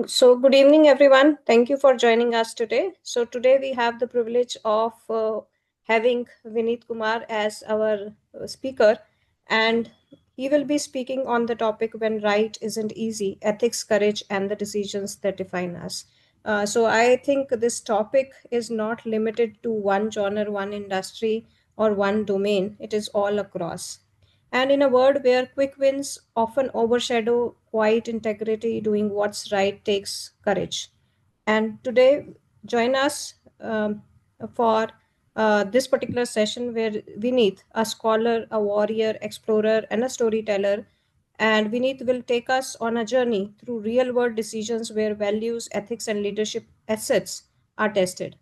So, good evening, everyone. Thank you for joining us today. So, today we have the privilege of having Vineet Kumar as our speaker, and he will be speaking on the topic when right isn't easy, ethics, courage, and the decisions that define us. So, I think this topic is not limited to one genre, one industry, or one domain, it is all across. And in a world where quick wins often overshadow quiet integrity, doing what's right takes courage. And today, join us for this particular session where Vineet, a scholar, a warrior, explorer, and a storyteller, and Vineet will take us on a journey through real world decisions where values, ethics, and leadership assets are tested.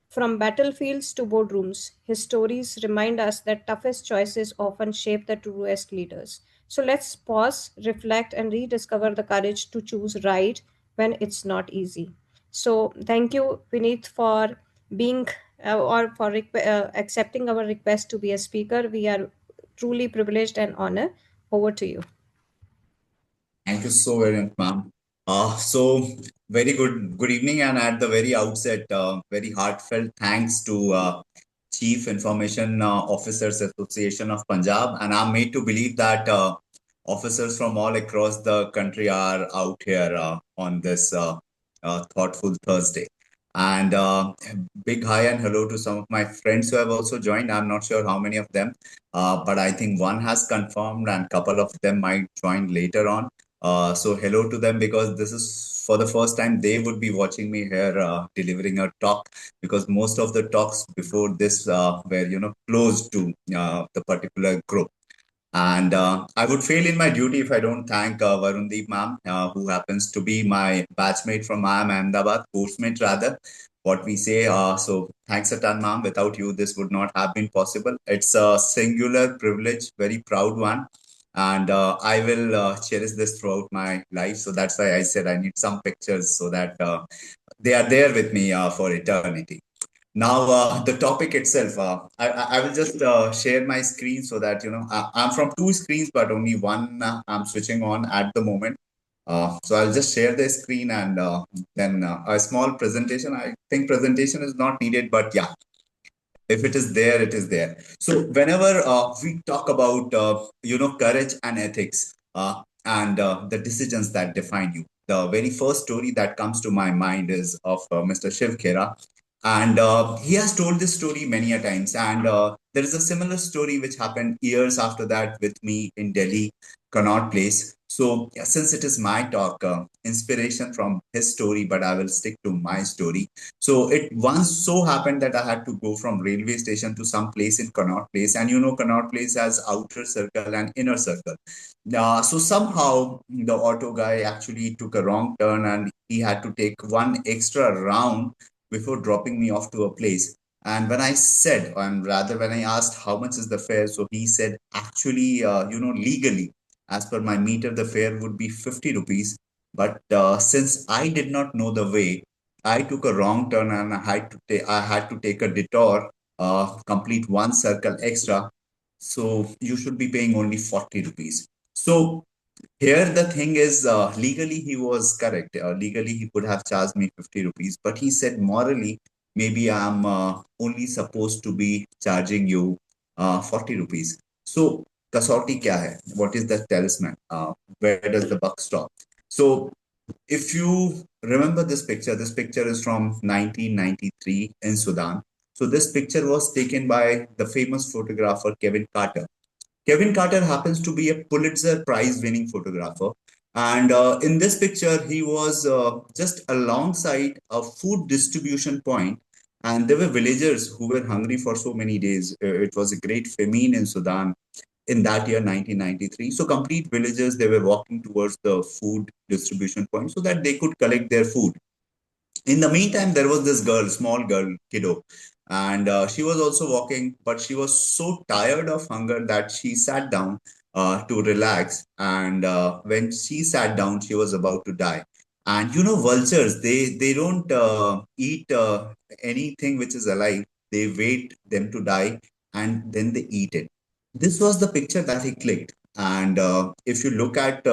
From battlefields to boardrooms, his stories remind us that toughest choices often shape the truest leaders. So let's pause, reflect, and rediscover the courage to choose right when it's not easy. So thank you, Vineet, for being or for accepting our request to be a speaker. We are truly privileged and honored. Over to you. Thank you so very much, ma'am. So very good evening, and at the very outset, very heartfelt thanks to Chief Information Officers Association of Punjab, and I'm made to believe that officers from all across the country are out here on this thoughtful Thursday. And big hi and hello to some of my friends who have also joined. I'm not sure how many of them, but I think one has confirmed, and couple of them might join later on. So hello to them, because this is for the first time they would be watching me here delivering a talk, because most of the talks before this were closed to the particular group. And I would fail in my duty if I don't thank Varundeep ma'am, who happens to be my batchmate from IIM Ahmedabad, coursemate rather, what we say. So thanks a ton, ma'am. Without you, this would not have been possible. It's a singular privilege, very proud one. And I will cherish this throughout my life. So that's why I said I need some pictures so that they are there with me for eternity. Now, the topic itself, I will just share my screen so that, I'm from two screens, but only one I'm switching on at the moment. So I'll just share the screen, and then a small presentation. I think presentation is not needed, but yeah, if it is there, it is there. So whenever we talk about, courage and ethics and the decisions that define you, the very first story that comes to my mind is of Mr. Shiv Khera, and he has told this story many a times. And there is a similar story which happened years after that with me in Delhi, Connaught Place. So yeah, since it is my talk, inspiration from his story, but I will stick to my story. So it once so happened that I had to go from railway station to some place in Connaught Place, and Connaught Place has outer circle and inner circle. So somehow the auto guy actually took a wrong turn, and he had to take one extra round before dropping me off to a place. And when I said, and rather when I asked how much is the fare, so he said, actually, legally, as per my meter, the fare would be 50 rupees. But since I did not know the way, I took a wrong turn, and I had to take a detour, complete one circle extra. So you should be paying only 40 rupees. So here the thing is, legally he was correct. Legally he could have charged me 50 rupees, but he said morally, maybe I'm only supposed to be charging you 40 rupees. So kasauti kya hai? What is the talisman? Where does the buck stop? So if you remember this picture is from 1993 in Sudan. So this picture was taken by the famous photographer Kevin Carter. Kevin Carter happens to be a Pulitzer Prize winning photographer. And in this picture, he was just alongside a food distribution point, and there were villagers who were hungry for so many days. It was a great famine in Sudan in that year 1993. So complete villagers, they were walking towards the food distribution point so that they could collect their food. In the meantime, there was this girl, small girl, kiddo, and she was also walking, but she was so tired of hunger that she sat down to relax. And when she sat down, she was about to die. And vultures, they don't eat anything which is alive. They wait them to die, and then they eat it. This was the picture that he clicked. And if you look at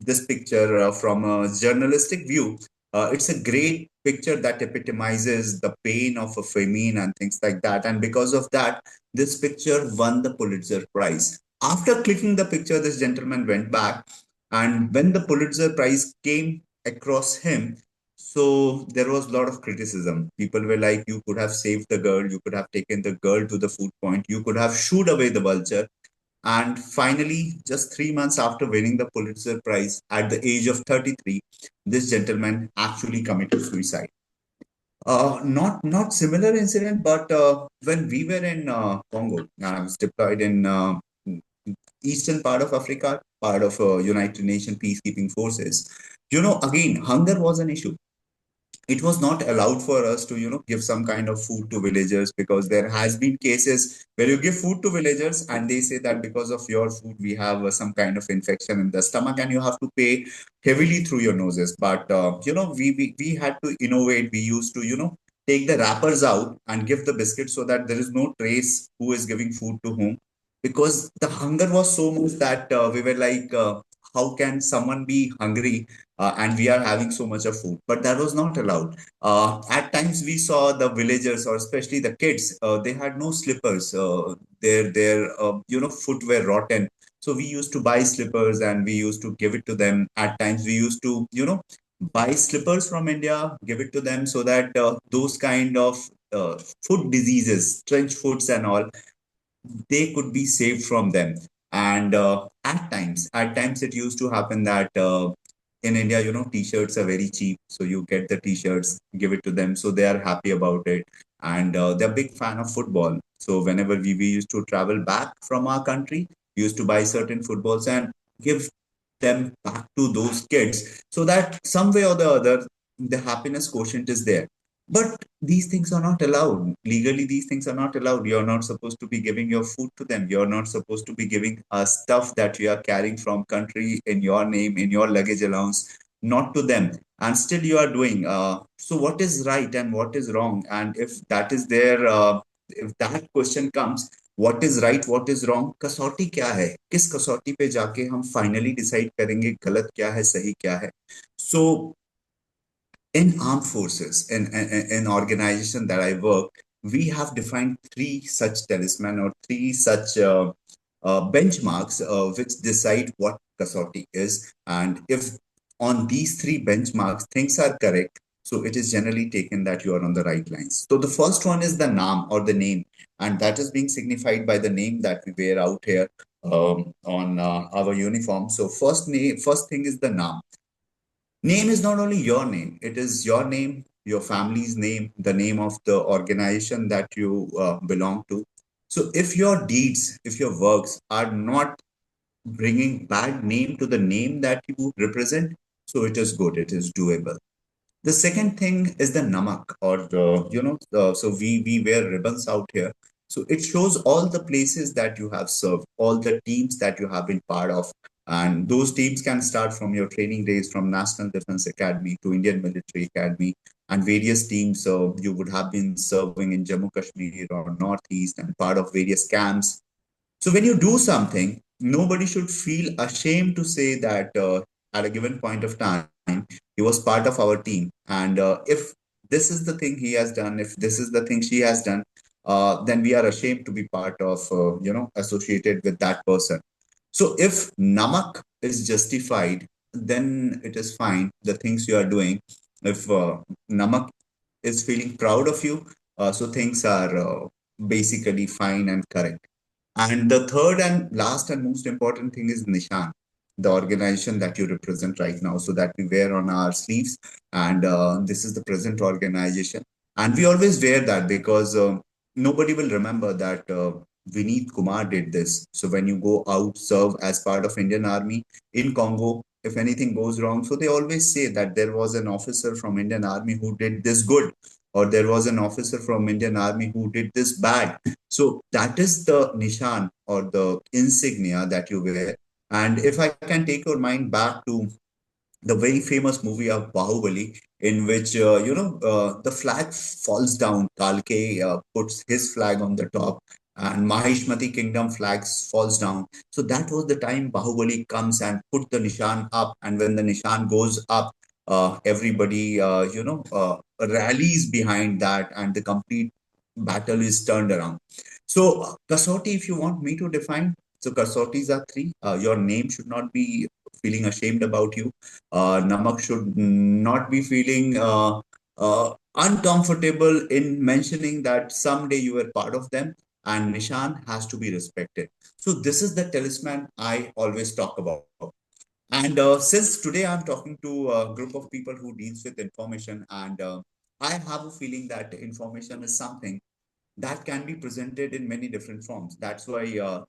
this picture from a journalistic view, it's a great picture that epitomizes the pain of a famine and things like that. And because of that, this picture won the Pulitzer Prize. After clicking the picture, this gentleman went back, and when the Pulitzer Prize came across him, so there was a lot of criticism. People were like, you could have saved the girl, you could have taken the girl to the food point, you could have shooed away the vulture. And finally, just 3 months after winning the Pulitzer Prize at the age of 33, this gentleman actually committed suicide. Not similar incident, but when we were in Congo, I was deployed in eastern part of Africa, part of United Nations peacekeeping forces. Again, hunger was an issue. It was not allowed for us to give some kind of food to villagers, because there has been cases where you give food to villagers and they say that because of your food we have some kind of infection in the stomach and you have to pay heavily through your noses. But we had to innovate. We used to take the wrappers out and give the biscuits, so that there is no trace who is giving food to whom, because the hunger was so much that we were like, how can someone be hungry and we are having so much of food? But that was not allowed. At times we saw the villagers, or especially the kids, they had no slippers. Their foot were rotten. So we used to buy slippers and we used to give it to them. At times we used to buy slippers from India, give it to them, so that those kind of foot diseases, trench foots and all, they could be saved from them. And at times it used to happen that in India, t-shirts are very cheap, so you get the t-shirts, give it to them, so they are happy about it. And they're big fan of football, so whenever we used to travel back from our country, we used to buy certain footballs and give them back to those kids, so that some way or the other the happiness quotient is there. But these things are not allowed. Legally, these things are not allowed. You're not supposed to be giving your food to them. You're not supposed to be giving stuff that you are carrying from country in your name, in your luggage allowance, not to them. And still you are doing. So what is right and what is wrong? And if that is there, if that question comes, what is right, what is wrong, कसौटी क्या है, किस कसौटी पे जाके हम finally decide करेंगे गलत क्या है, सही क्या है. So in armed forces, in organization that I work, we have defined three such talisman, or three such benchmarks which decide what kasauti is. And if on these three benchmarks things are correct, so it is generally taken that you are on the right lines. So the first one is the Naam, or the name, and that is being signified by the name that we wear out here on our uniform. So first thing is the Naam. Name is not only your name, it is your name, your family's name, the name of the organization that you belong to. So if your deeds, if your works are not bringing bad name to the name that you represent, so it is good, it is doable. The second thing is the Namak, or so we wear ribbons out here. So it shows all the places that you have served, all the teams that you have been part of. And those teams can start from your training days, from National Defense Academy to Indian Military Academy, and various teams. So you would have been serving in Jammu Kashmir or Northeast and part of various camps. So when you do something, nobody should feel ashamed to say that at a given point of time, he was part of our team. And if this is the thing he has done, if this is the thing she has done, then we are ashamed to be part of, associated with that person. So if Namak is justified, then it is fine, the things you are doing. If Namak is feeling proud of you, so things are basically fine and correct. And the third and last and most important thing is Nishan, the organization that you represent right now, so that we wear on our sleeves. And this is the present organization. And we always wear that because nobody will remember that Vineet Kumar did this. So when you go out, serve as part of Indian Army in Congo, if anything goes wrong, so they always say that there was an officer from Indian Army who did this good, or there was an officer from Indian Army who did this bad. So that is the nishan, or the insignia that you wear. And if I can take your mind back to the very famous movie of Bahubali, in which the flag falls down. Kalke puts his flag on the top, and Mahishmati kingdom flags falls down. So that was the time Bahubali comes and put the Nishan up. And when the Nishan goes up, everybody, rallies behind that, and the complete battle is turned around. So, Kasauti, if you want me to define, so Kasautis are three. Your name should not be feeling ashamed about you. Namak should not be feeling uncomfortable in mentioning that someday you were part of them, and Nishan has to be respected. So this is the talisman I always talk about. And since today I'm talking to a group of people who deals with information, and I have a feeling that information is something that can be presented in many different forms. That's why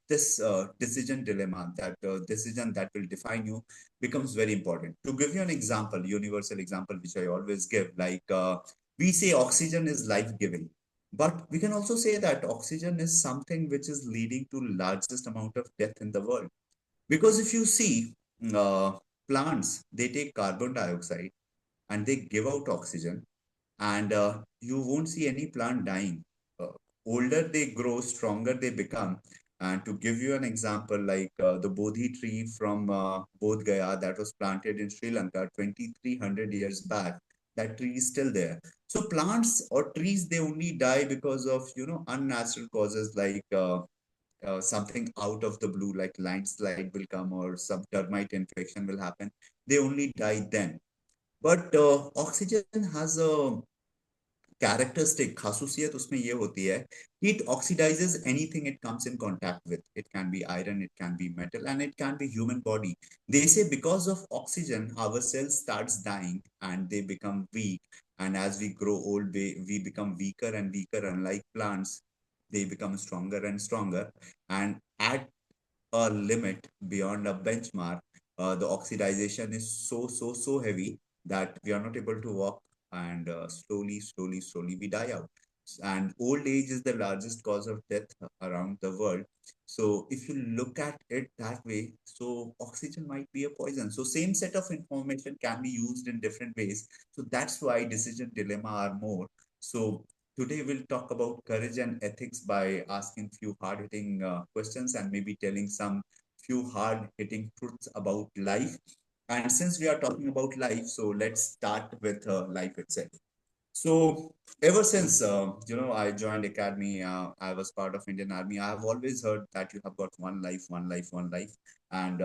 this decision dilemma, that decision that will define you, becomes very important. To give you an example, universal example, which I always give, like we say oxygen is life giving, but we can also say that oxygen is something which is leading to largest amount of death in the world. Because if you see, uh, plants, they take carbon dioxide and they give out oxygen, and you won't see any plant dying. Uh, Older they grow, stronger they become. And to give you an example, like the Bodhi tree from Bodh Gaya that was planted in Sri Lanka 2,300 years back, that tree is still there. So plants or trees, they only die because of, unnatural causes, like something out of the blue, like landslide will come or some termite infection will happen. They only die then. But oxygen has a characteristic खासूसियत उसमें ये होती है, it oxidizes anything it comes in contact with. It can be iron, it can be metal, and it can be human body. They say because of oxygen our cells starts dying and they become weak, and as we grow old we become weaker and weaker. Unlike plants, they become stronger and stronger, and at a limit, beyond a benchmark, the oxidization is so heavy that we are not able to walk, and slowly we die out. And old age is the largest cause of death around the world. So if you look at it that way, so oxygen might be a poison. So same set of information can be used in different ways. So that's why decision dilemma are more. So today we'll talk about courage and ethics by asking few hard-hitting questions and maybe telling some few hard-hitting truths about life. And since we are talking about life, so let's start with life itself. So ever since I joined academy, I was part of Indian Army. I have always heard that you have got one life, one life, one life, and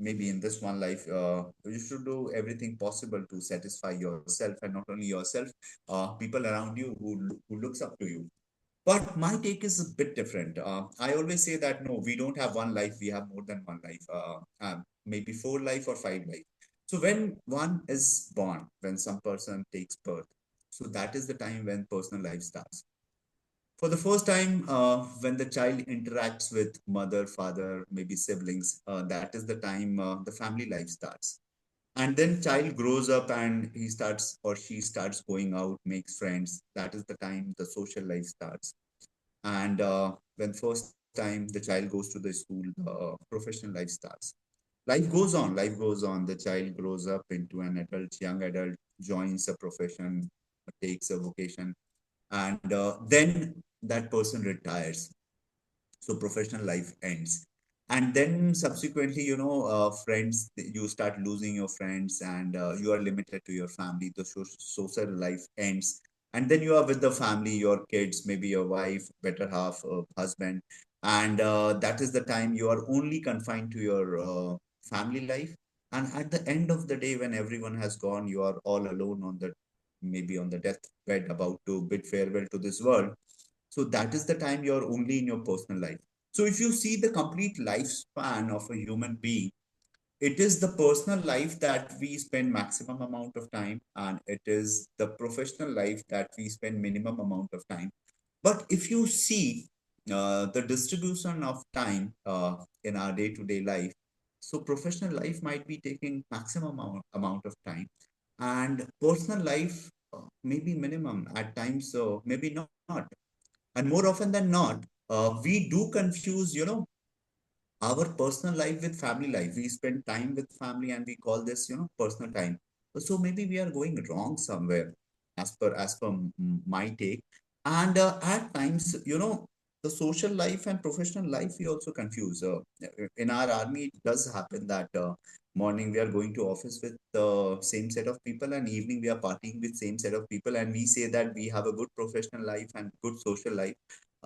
maybe in this one life, you should do everything possible to satisfy yourself, and not only yourself, people around you who looks up to you. But my take is a bit different. I always say that no, we don't have one life, we have more than one life, maybe four life or five life. So when one is born, when some person takes birth, so that is the time when personal life starts. For the first time, when the child interacts with mother, father, maybe siblings, that is the time the family life starts. And then child grows up and he starts or she starts going out, makes friends. That is the time the social life starts. And when first time the child goes to the school, the professional life starts. Life goes on. The child grows up into an adult, young adult, joins a profession, takes a vocation, and then that person retires. So professional life ends. And then subsequently, friends, you start losing your friends, and you are limited to your family. The social life ends, and then you are with the family, your kids, maybe your wife, better half, husband, and that is the time you are only confined to your family life. And at the end of the day, when everyone has gone, you are all alone on the maybe on the deathbed, about to bid farewell to this world. So that is the time you're only in your personal life. So if you see the complete lifespan of a human being, it is the personal life that we spend maximum amount of time, and it is the professional life that we spend minimum amount of time. But if you see the distribution of time in our day-to-day life, so professional life might be taking maximum amount of time, and personal life maybe minimum at times, so maybe not. And more often than not, we do confuse, our personal life with family life. We spend time with family and we call this, personal time. So maybe we are going wrong somewhere, as per my take. And at times, the social life and professional life we also confuse. In our army, it does happen that morning we are going to office with the same set of people, and evening we are partying with same set of people, and we say that we have a good professional life and good social life,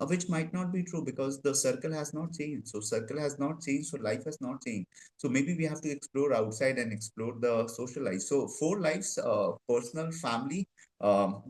which might not be true because the circle has not changed. So circle has not changed, so life has not changed. So maybe we have to explore outside and explore the social life. So four lives: personal, family,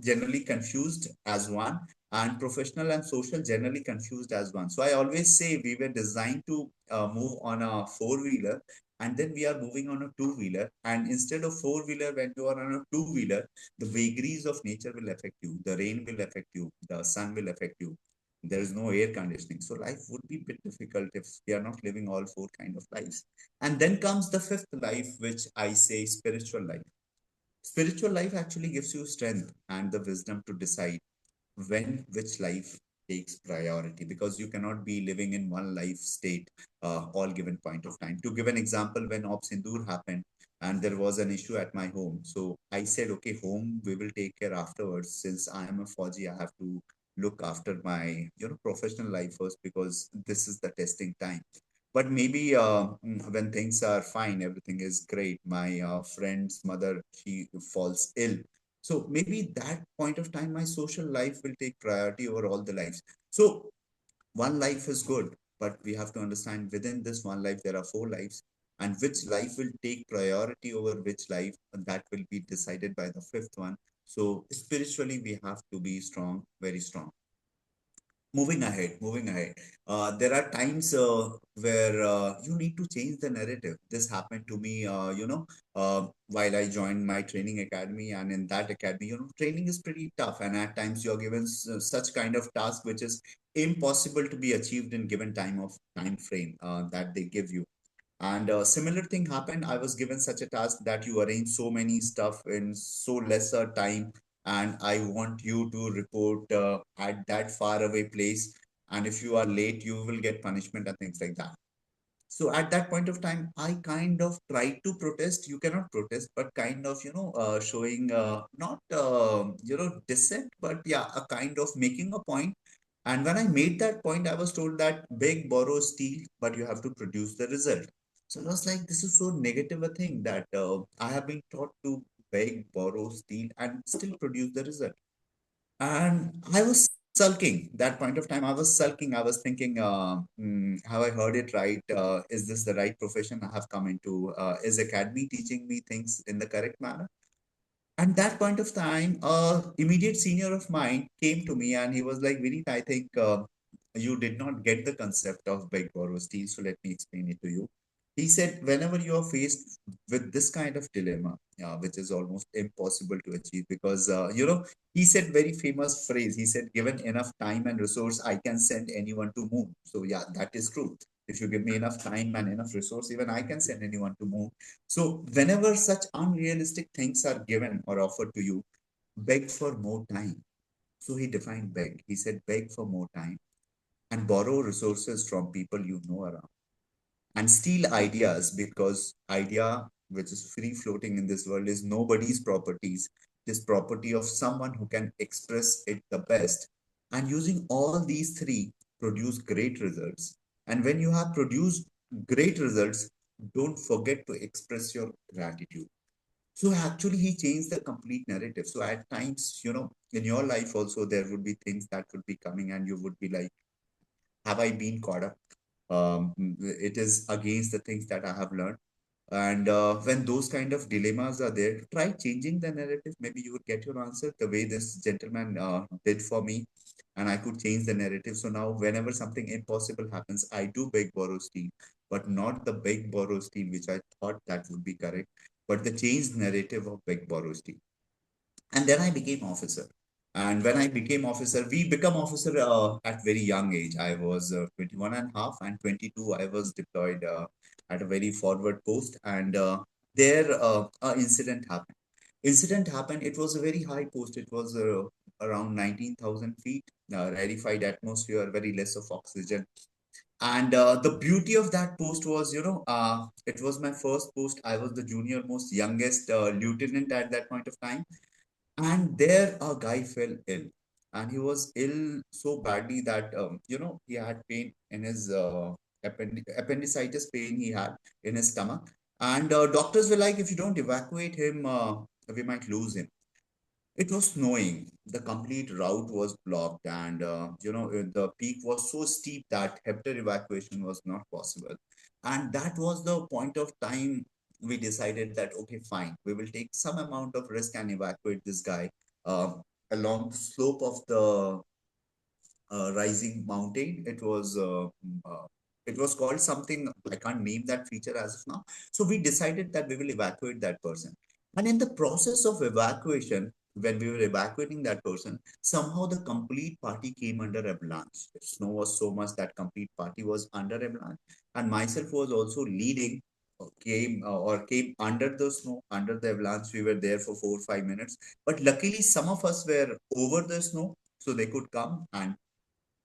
generally confused as one, and professional and social generally confused as one. So I always say we were designed to move on a four-wheeler, and then we are moving on a two-wheeler. And instead of four-wheeler, when you are on a two-wheeler, the vagaries of nature will affect you. The rain will affect you. The sun will affect you. There is no air conditioning. So life would be a bit difficult if we are not living all four kind of lives. And then comes the fifth life, which I say spiritual life. Spiritual life actually gives you strength and the wisdom to decide when which life takes priority, because you cannot be living in one life state all given point of time. To give an example, when Op Sindoor happened and there was an issue at my home, so I said, okay, home we will take care afterwards. Since I am a Fauji, I have to look after my professional life first, because this is the testing time. But maybe when things are fine, everything is great, my friend's mother, she falls ill, so maybe that point of time, my social life will take priority over all the lives. So one life is good, but we have to understand within this one life, there are four lives. And which life will take priority over which life, that will be decided by the fifth one. So spiritually, we have to be strong, very strong. Moving ahead, there are times where you need to change the narrative. This happened to me, while I joined my training academy. And in that academy, training is pretty tough, and at times you're given such kind of task which is impossible to be achieved in given time frame that they give you. And a similar thing happened. I was given such a task that you arrange so many stuff in so lesser time, and I want you to report at that far away place. And if you are late, you will get punishment and things like that. So at that point of time, I kind of tried to protest. You cannot protest, but kind of, showing not, dissent, but yeah, a kind of making a point. And when I made that point, I was told that beg, borrow, steal, but you have to produce the result. So I was like, this is so negative a thing that I have been taught to beg, borrow, steal, and still produce the result. And I was sulking. That point of time, I was sulking. I was thinking, have I heard it right? Is this the right profession I have come into? Is academy teaching me things in the correct manner? At that point of time, a immediate senior of mine came to me and he was like, Vineet, I think you did not get the concept of beg, borrow, steal. So let me explain it to you. He said, whenever you are faced with this kind of dilemma, which is almost impossible to achieve, because, he said very famous phrase. He said, given enough time and resource, I can send anyone to moon. So yeah, that is true. If you give me enough time and enough resource, even I can send anyone to moon. So, whenever such unrealistic things are given or offered to you, beg for more time. So, he defined beg. He said, beg for more time and borrow resources from people you know around, and steal ideas, because idea which is free floating in this world is nobody's properties. It is property of someone who can express it the best. And using all these three, produce great results. And when you have produced great results, don't forget to express your gratitude. So actually, he changed the complete narrative. So at times, in your life also, there would be things that would be coming, and you would be like, have I been caught up? It is against the things that I have learned. And when those kind of dilemmas are there, try changing the narrative. Maybe you would get your answer the way this gentleman did for me, and I could change the narrative. So now, whenever something impossible happens, I do beg, borrow, steal, but not the beg, borrow, steal, which I thought that would be correct, but the changed narrative of beg, borrow, steal. And then I became officer. And when I became officer, we become officer at very young age. I was 21 and a half, and 22 I was deployed at a very forward post. And there a incident happened. It was a very high post. It was around 19,000 feet, rarefied atmosphere, very less of oxygen. And the beauty of that post was, it was my first post. I was the junior most youngest lieutenant at that point of time. And there a guy fell ill. and he was ill so badly that he had pain in his appendicitis pain he had in his stomach, and doctors were like, if you don't evacuate him, we might lose him. It was snowing. The complete route was blocked, and the peak was so steep that helicopter evacuation was not possible. And that was the point of time we decided that okay, fine, we will take some amount of risk and evacuate this guy uh, along the slope of the rising mountain. It was called something, I can't name that feature as of now. So we decided that we will evacuate that person. And in the process of evacuation, when we were evacuating that person, somehow the complete party came under avalanche. The snow was so much that complete party was under avalanche. And myself was also leading, came under the snow, under the avalanche. We were there for 4 or 5 minutes. But luckily, some of us were over the snow, so they could come and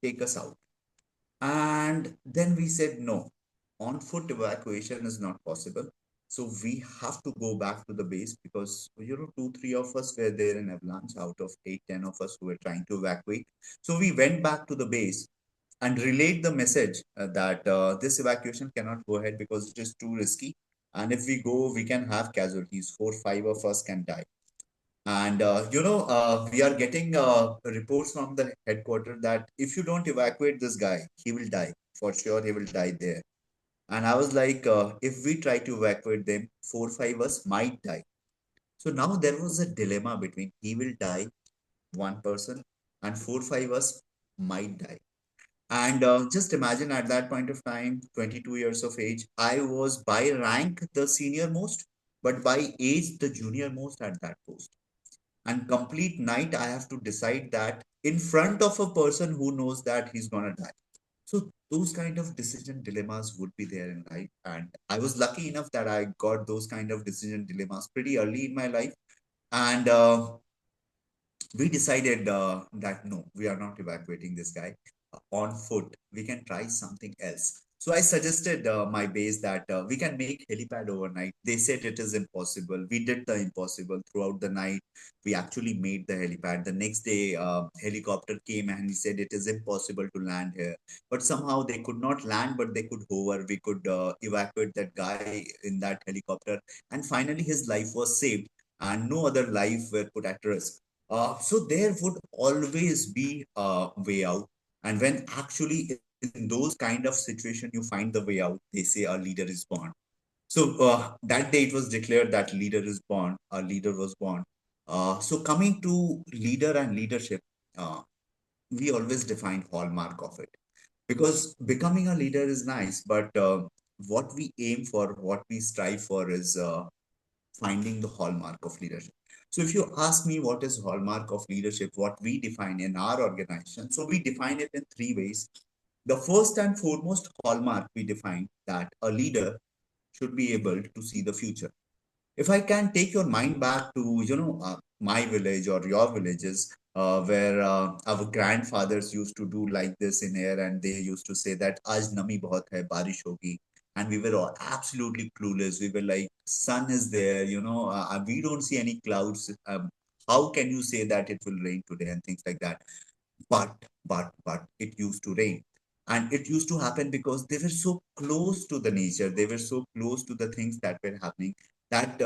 take us out. And then we said, no, on foot evacuation is not possible. So we have to go back to the base because, 2, 3 of us were there in avalanche out of 8, 10 of us who were trying to evacuate. So we went back to the base and relayed the message that this evacuation cannot go ahead because it is too risky. And if we go, we can have casualties. 4, 5 of us can die. And we are getting reports from the headquarters that if you don't evacuate this guy, he will die. For sure, he will die there. And I was like, if we try to evacuate them, 4, 5 us might die. So now there was a dilemma between he will die, one person, and 4, 5 us might die. And just imagine at that point of time, 22 years of age, I was by rank the senior most, but by age the junior most at that post. And complete night I have to decide that in front of a person who knows that he's gonna die. So those kind of decision dilemmas would be there in life, and I was lucky enough that I got those kind of decision dilemmas pretty early in my life. And we decided that no, we are not evacuating this guy on foot. We can try something else. So I suggested my base that we can make helipad overnight. They said it is impossible. We did the impossible throughout the night. We actually made the helipad. The next day, helicopter came and he said it is impossible to land here. But somehow they could not land, but they could hover. We could evacuate that guy in that helicopter, and finally his life was saved, and no other life were put at risk. So there would always be a way out. And when actually in those kind of situation you find the way out, they say a leader is born. So that day it was declared that leader is born, a leader was born. So coming to leader and leadership, uh, we always define hallmark of it. Because becoming a leader is nice, but what we aim for, what we strive for is finding the hallmark of leadership. So if you ask me what is hallmark of leadership, what we define in our organization, so we define it in 3 ways. The first and foremost hallmark we define that a leader should be able to see the future. If I can take your mind back to, my village or your villages, where our grandfathers used to do like this in air, and they used to say that "Aaj nami bahut hai, barish hogi," and we were all absolutely clueless. We were like, "Sun is there, we don't see any clouds. How can you say that it will rain today?" and things like that. But it used to rain, and it used to happen because they were so close to the nature, they were so close to the things that were happening, that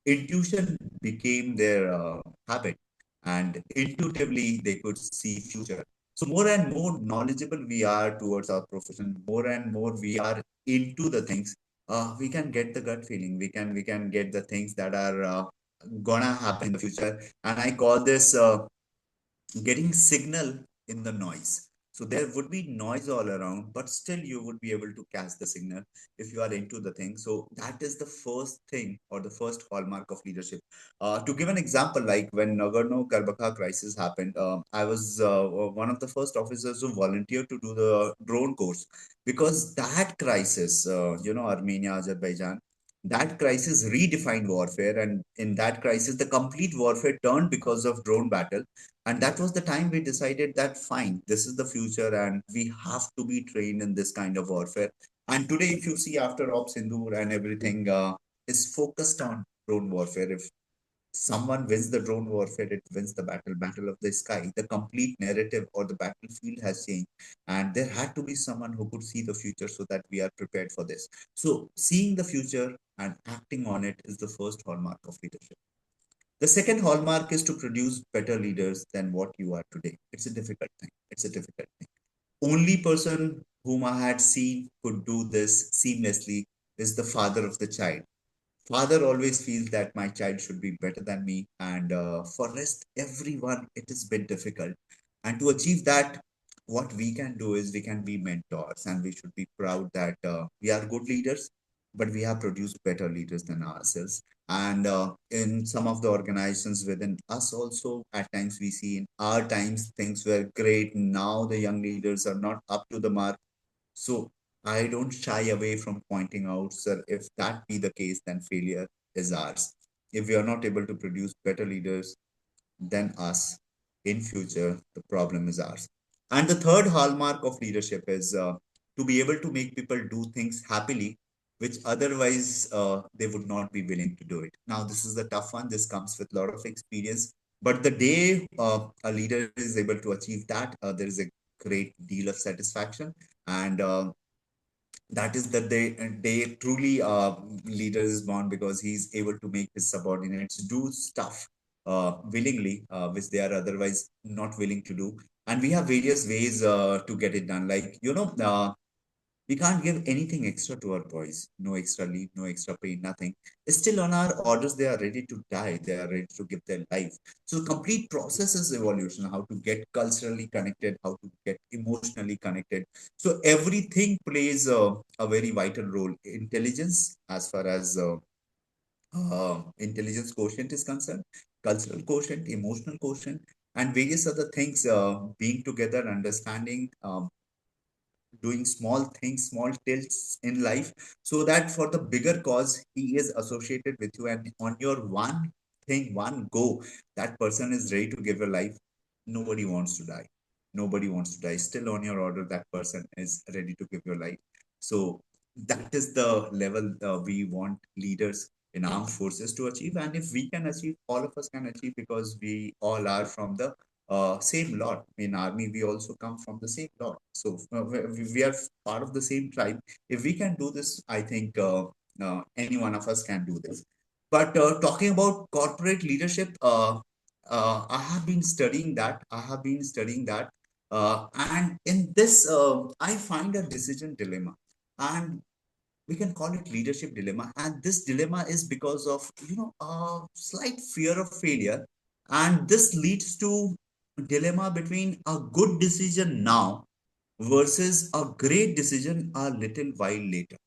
intuition became their habit, and intuitively they could see future. So more and more knowledgeable we are towards our profession, more and more we are into the things, we can get the gut feeling, we can get the things that are gonna happen in the future. And I call this getting signal in the noise. So there would be noise all around, but still you would be able to catch the signal if you are into the thing. So that is the first thing, or the first hallmark of leadership. To give an example, like when Nagorno Karabakh crisis happened, I was one of the first officers who volunteered to do the drone course, because that crisis, Armenia, Azerbaijan, that crisis redefined warfare, and in that crisis the complete warfare turned because of drone battle. And that was the time we decided that fine, this is the future and we have to be trained in this kind of warfare. And today, if you see, after Op Sindoor and everything is focused on drone warfare. Someone wins the drone warfare, it wins the battle of the sky. The complete narrative or the battlefield has changed, and there had to be someone who could see the future so that we are prepared for this. So seeing the future and acting on it is the first hallmark of leadership. The second hallmark is to produce better leaders than what you are today. It's a difficult thing. It's a difficult thing. Only person whom I had seen could do this seamlessly is the father of the child. Father always feels that my child should be better than me, and for rest everyone it is a bit difficult. And to achieve that, what we can do is we can be mentors, and we should be proud that we are good leaders, but we have produced better leaders than ourselves. And in some of the organizations within us also, at times we see in our times things were great, now the young leaders are not up to the mark. So I don't shy away from pointing out, sir, if that be the case, then failure is ours. If we are not able to produce better leaders than us in future, the problem is ours. And the third hallmark of leadership is to be able to make people do things happily, which otherwise they would not be willing to do it. Now, this is the tough one. This comes with a lot of experience. But the day a leader is able to achieve that, there is a great deal of satisfaction. And that is that they truly leader is born because he's able to make his subordinates do stuff willingly, which they are otherwise not willing to do. And we have various ways to get it done, like we can't give anything extra to our boys. No extra leave, no extra pay, nothing. Still on our orders, they are ready to die. They are ready to give their life. So complete process is evolution, how to get culturally connected, how to get emotionally connected. So everything plays a very vital role. Intelligence, as far as intelligence quotient is concerned, cultural quotient, emotional quotient, and various other things being together, understanding, doing small things, small tilts in life, so that for the bigger cause, he is associated with you. And on your one thing, one go, that person is ready to give a life. Nobody wants to die. Nobody wants to die. Still on your order, that person is ready to give your life. So that is the level we want leaders in armed forces to achieve. And if we can achieve, all of us can achieve, because we all are from the same lot. In army, we also come from the same lot. So we are part of the same tribe. If we can do this, I think any one of us can do this. But talking about corporate leadership, I have been studying that. I have been studying that. And in this, I find a decision dilemma. And we can call it leadership dilemma. And this dilemma is because of a slight fear of failure. And this leads to dilemma between a good decision now versus a great decision a little while later.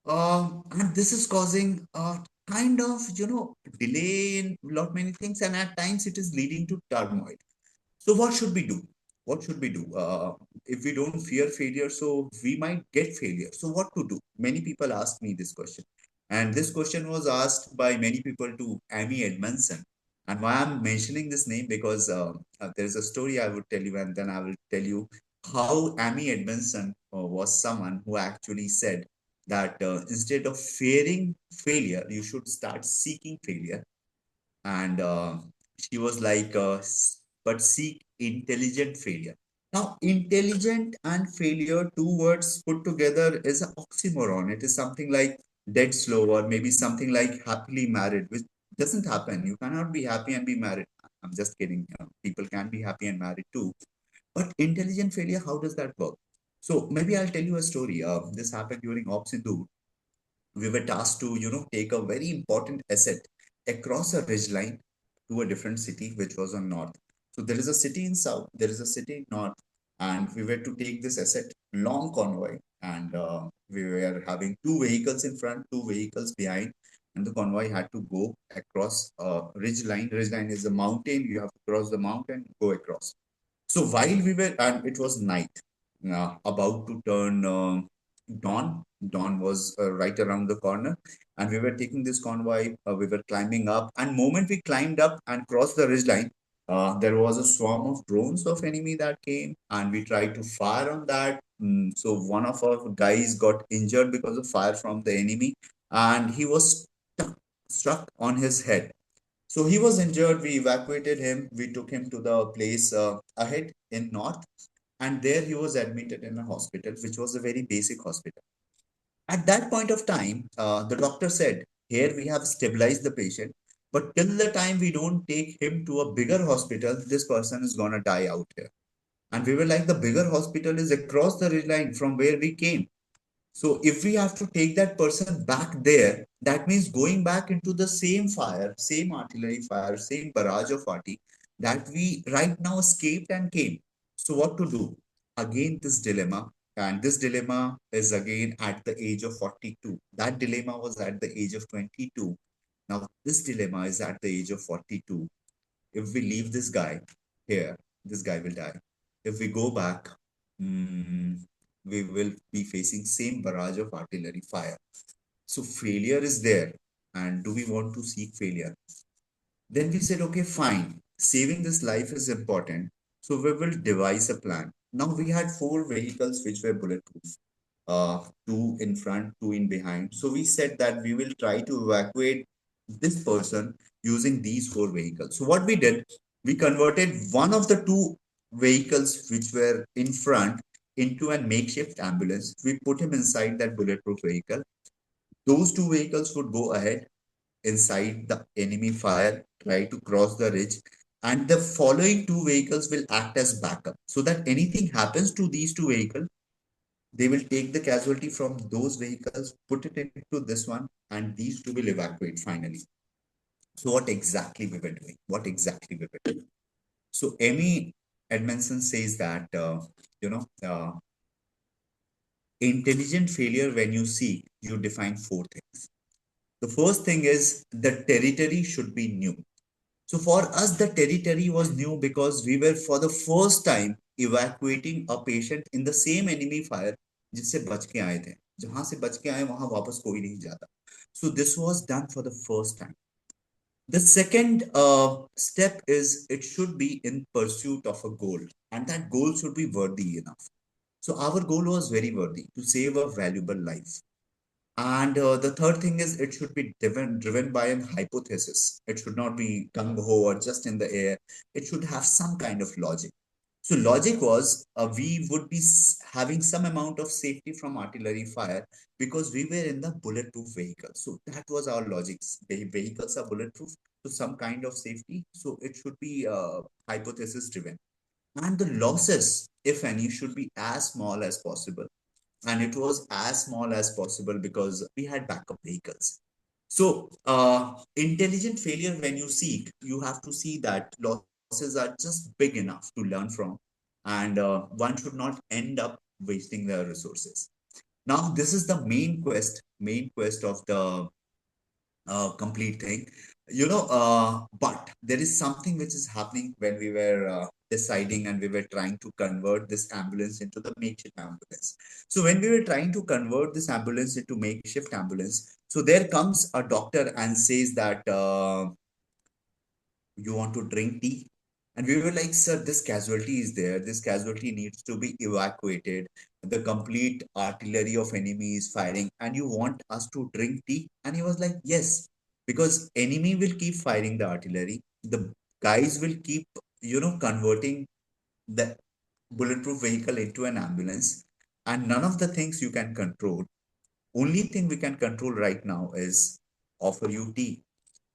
And this is causing a kind of delay in lot many things, and at times it is leading to turmoil. So what should we do? What should we do? If we don't fear failure, so we might get failure. So what to do? Many people ask me this question. And this question was asked by many people to Amy Edmondson. And why I'm mentioning this name, because there's a story I would tell you, and then I will tell you how Amy Edmondson was someone who actually said that instead of fearing failure, you should start seeking failure. And she was like, but seek intelligent failure. Now, intelligent and failure, two words put together, is an oxymoron. It is something like dead slow, or maybe something like happily married, which doesn't happen. You cannot be happy and be married. I'm just kidding. People can be happy and married too. But intelligent failure, how does that work? So maybe I'll tell you a story. This happened during Ops Hindu. We were tasked to take a very important asset across a ridge line to a different city which was on north. So there is a city in south, there is a city in north, and we were to take this asset, long convoy. And we were having two vehicles in front, two vehicles behind, and the convoy had to go across a ridge line. Ridge line is a mountain, you have to cross the mountain, go across. So while we were, and it was night, about to turn dawn. Dawn was right around the corner, and we were taking this convoy. We were climbing up, and moment we climbed up and crossed the ridge line, there was a swarm of drones of enemy that came, and we tried to fire on that. So one of our guys got injured because of fire from the enemy, and he was stuck on his head. So he was injured. We evacuated him. We took him to the place ahead in north, and there he was admitted in a hospital, which was a very basic hospital. At that point of time, the doctor said, "Here we have stabilized the patient, but till the time we don't take him to a bigger hospital, this person is gonna die out here." And we were like, "The bigger hospital is across the ridge line from where we came. So if we have to take that person back there, that means going back into the same fire, same artillery fire, same barrage of arty that we right now escaped and came. So what to do?" Again, this dilemma, and this dilemma is again at the age of 42. That dilemma was at the age of 22. Now this dilemma is at the age of 42. If we leave this guy here, this guy will die. If we go back, mm, we will be facing same barrage of artillery fire. So failure is there. And do we want to seek failure? Then we said, okay, fine. Saving this life is important. So we will devise a plan. Now we had four vehicles which were bulletproof, two in front, two in behind. So we said that we will try to evacuate this person using these four vehicles. So what we did, we converted one of the two vehicles which were in front into a makeshift ambulance. We put him inside that bulletproof vehicle. Those two vehicles would go ahead inside the enemy fire, try to cross the ridge, and the following two vehicles will act as backup so that anything happens to these two vehicles, they will take the casualty from those vehicles, put it into this one, and these two will evacuate finally. So what exactly we were doing? What exactly we were doing? So Amy Edmondson says that intelligent failure, when you seek, you define four things. The first thing is the territory should be new. So for us, the territory was new because we were for the first time evacuating a patient in the same enemy fire जिससे बच के आए थे. जहां से बच के आए वहां वापस कोई नहीं जाता. So this was done for the first time. The second step is it should be in pursuit of a goal, and that goal should be worthy enough. So our goal was very worthy to save a valuable life. And the third thing is it should be driven by an hypothesis. It should not be gung ho or just in the air. It should have some kind of logic. So logic was we would be having some amount of safety from artillery fire because we were in the bulletproof vehicle. So that was our logic. The vehicles are bulletproof, so some kind of safety. So it should be hypothesis driven. And the losses, if any, should be as small as possible, and it was as small as possible because we had backup vehicles. So, intelligent failure, when you seek, you have to see that losses are just big enough to learn from, and one should not end up wasting their resources. Now, this is the main quest of the complete thing, but there is something which is happening when we were deciding and we were trying to convert this ambulance into the makeshift ambulance. So when we were trying to convert this ambulance into makeshift ambulance, so there comes a doctor and says that you want to drink tea? And we were like, sir, this casualty is there. This casualty needs to be evacuated. The complete artillery of enemy is firing, and you want us to drink tea? And he was like, yes, because enemy will keep firing the artillery. The guys will keep, converting the bulletproof vehicle into an ambulance, and none of the things you can control. Only thing we can control right now is offer you tea.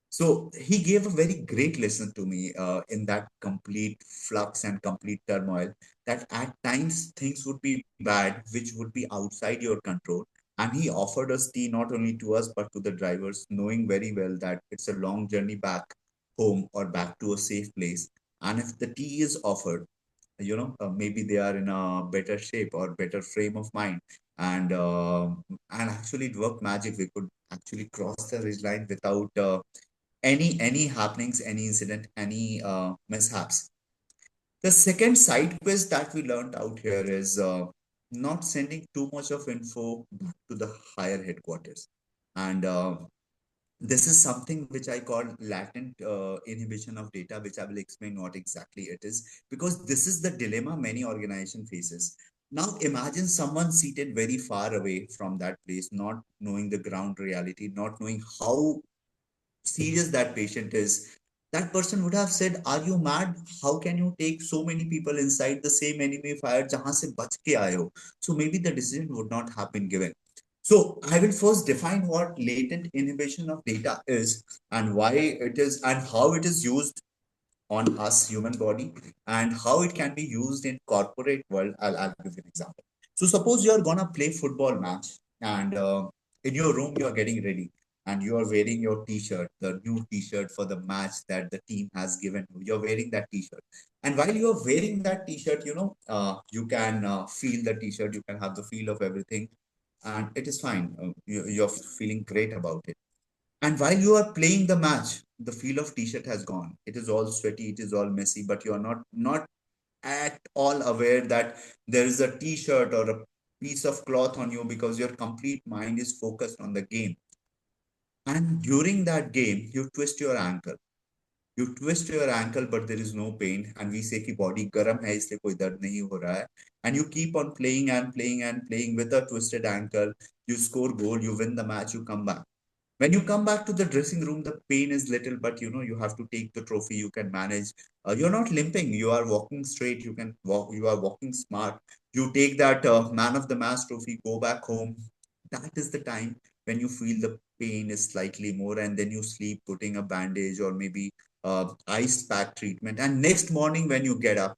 So he gave a very great lesson to me in that complete flux and complete turmoil, that at times things would be bad, which would be outside your control. And he offered us tea not only to us, but to the drivers, knowing very well that it's a long journey back home or back to a safe place. And if the tea is offered, maybe they are in a better shape or better frame of mind. And actually it worked magic. We could actually cross the ridge line without any happenings, any incident, any mishaps. The second side quest that we learned out here is not sending too much of info back to the higher headquarters. And this is something which I call latent inhibition of data, which I will explain what exactly it is, because this is the dilemma many organization faces. Now imagine someone seated very far away from that place, not knowing the ground reality, not knowing how serious that patient is, that person would have said, "Are you mad? How can you take so many people inside the same enemy fire jahan se bach ke aaye ho?" So maybe the decision would not have been given. So I will first define what latent inhibition of data is, and why it is, and how it is used on us human body, and how it can be used in corporate world. I'll give you an example. So suppose you're gonna play football match, and in your room you're getting ready, and you are wearing your t-shirt, the new t-shirt for the match that the team has given you. You're wearing that t-shirt, and while you're wearing that t-shirt, you can feel the t-shirt, you can have the feel of everything, and it is fine. You're feeling great about it. And while you are playing the match, the feel of t-shirt has gone. It is all sweaty, it is all messy, but you are not at all aware that there is a t-shirt or a piece of cloth on you, because your complete mind is focused on the game. And during that game, you twist your ankle. You twist your ankle, but there is no pain. And we say कि body garam hai, इसलिए कोई दर्द नहीं हो रहा है. And you keep on playing and playing and playing with a twisted ankle. You score goal, you win the match, you come back. When you come back to the dressing room, the pain is little, but you have to take the trophy. You can manage. You're not limping. You are walking straight. You can walk. You are walking smart. You take that man of the match trophy, go back home. That is the time when you feel the pain is slightly more, and then you sleep, putting a bandage or maybe ice pack treatment. And next morning when you get up,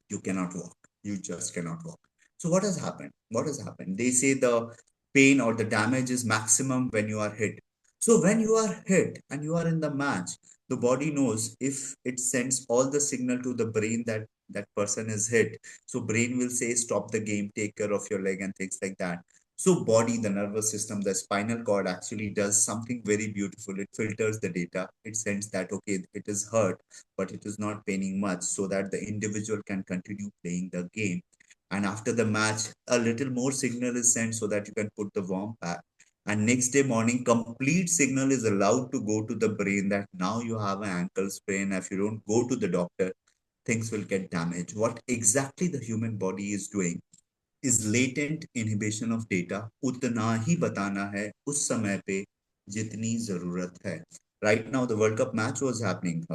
you cannot walk. You just cannot walk. So what has happened? What has happened? They say the pain or the damage is maximum when you are hit. So when you are hit and you are in the match, the body knows, if it sends all the signal to the brain that that person is hit, so brain will say stop the game, take care of your leg and things like that. So body, the nervous system, the spinal cord actually does something very beautiful. It filters the data. It sends that, okay, it is hurt, but it is not paining much, so that the individual can continue playing the game. And after the match, a little more signal is sent so that you can put the warm pack. And next day morning, complete signal is allowed to go to the brain that now you have an ankle sprain. If you don't go to the doctor, things will get damaged. What exactly the human body is doing is latent inhibition of data. उतना ही बताना है उस समय पे जितनी जरूरत है. Right now the World Cup match was happening.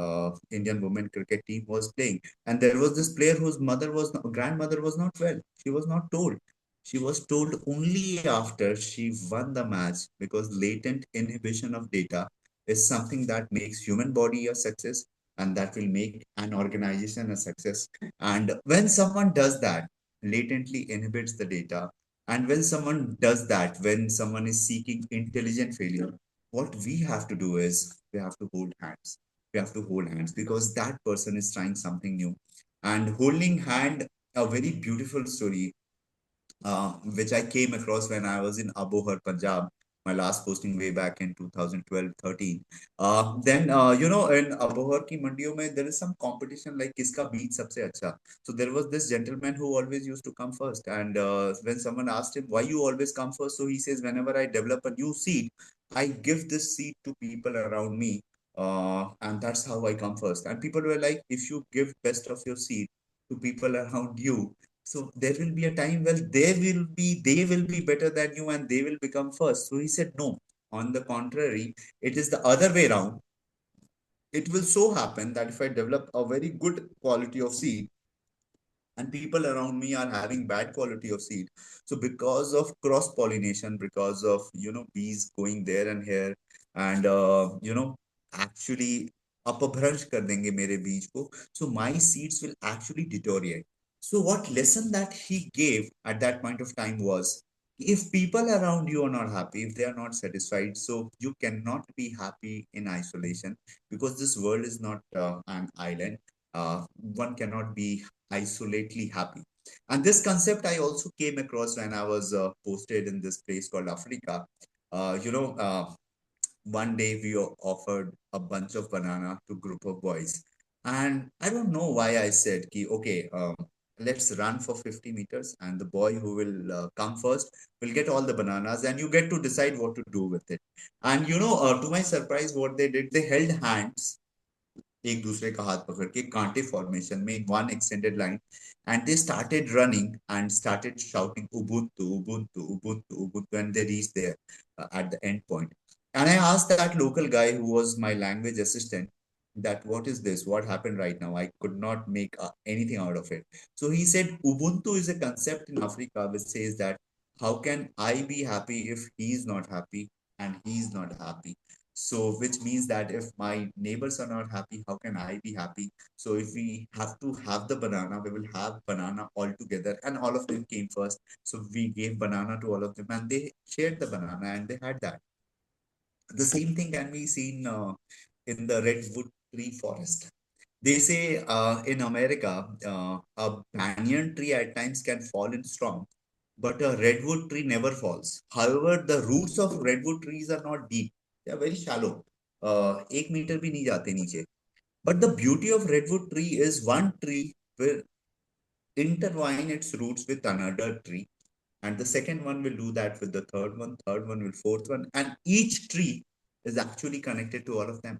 Indian women cricket team was playing, and there was this player whose grandmother was not well. She was not told. She was told only after she won the match, because latent inhibition of data is something that makes human body a success, and that will make an organization a success. And when someone does that, latently inhibits the data. And when someone does that, when someone is seeking intelligent failure, what we have to do is we have to hold hands. We have to hold hands, because that person is trying something new. And holding hand, a very beautiful story which I came across when I was in Abohar, Punjab, my last posting way back in 2012-13. In Abohar ki mandiyon mein, there is some competition like kiska beach sabse acha. So there was this gentleman who always used to come first. And when someone asked him, why you always come first? So he says, whenever I develop a new seed, I give this seed to people around me. And that's how I come first. And people were like, if you give best of your seed to people around you, so there will be a time where they will be better than you and they will become first. So he said, no. On the contrary, it is the other way around. It will so happen that if I develop a very good quality of seed, and people around me are having bad quality of seed, so because of cross pollination, because of bees going there and here, and actually अपभ्रंश कर देंगे मेरे बीज को, so my seeds will actually deteriorate. So what lesson that he gave at that point of time was, if people around you are not happy, if they are not satisfied, so you cannot be happy in isolation, because this world is not an island. One cannot be isolately happy. And this concept I also came across when I was posted in this place called Africa. One day we offered a bunch of banana to group of boys, and I don't know why I said, ki, okay, let's run for 50 meters, and the boy who will come first will get all the bananas, and you get to decide what to do with it. And to my surprise, what they did, they held hands, एक दूसरे का हाथ पकड़ के कांटे formation में, one extended line, and they started running and started shouting ubuntu ubuntu ubuntu ubuntu, and they reached there at the end point. And I asked that local guy who was my language assistant, that what is this? What happened right now? I could not make anything out of it. So he said, Ubuntu is a concept in Africa which says that how can I be happy if he's not happy and he's not happy? So, which means that if my neighbors are not happy, how can I be happy? So, if we have to have the banana, we will have banana all together, and all of them came first. So, we gave banana to all of them, and they shared the banana and they had that. The same thing can be seen in the redwood tree forest. They say in America, a banyan tree at times can fall in storm, but a redwood tree never falls. However, the roots of redwood trees are not deep; they are very shallow. 1 metre भी नहीं जाते नीचे. But the beauty of redwood tree is one tree will intertwine its roots with another tree, and the second one will do that with the third one will fourth one, and each tree is actually connected to all of them.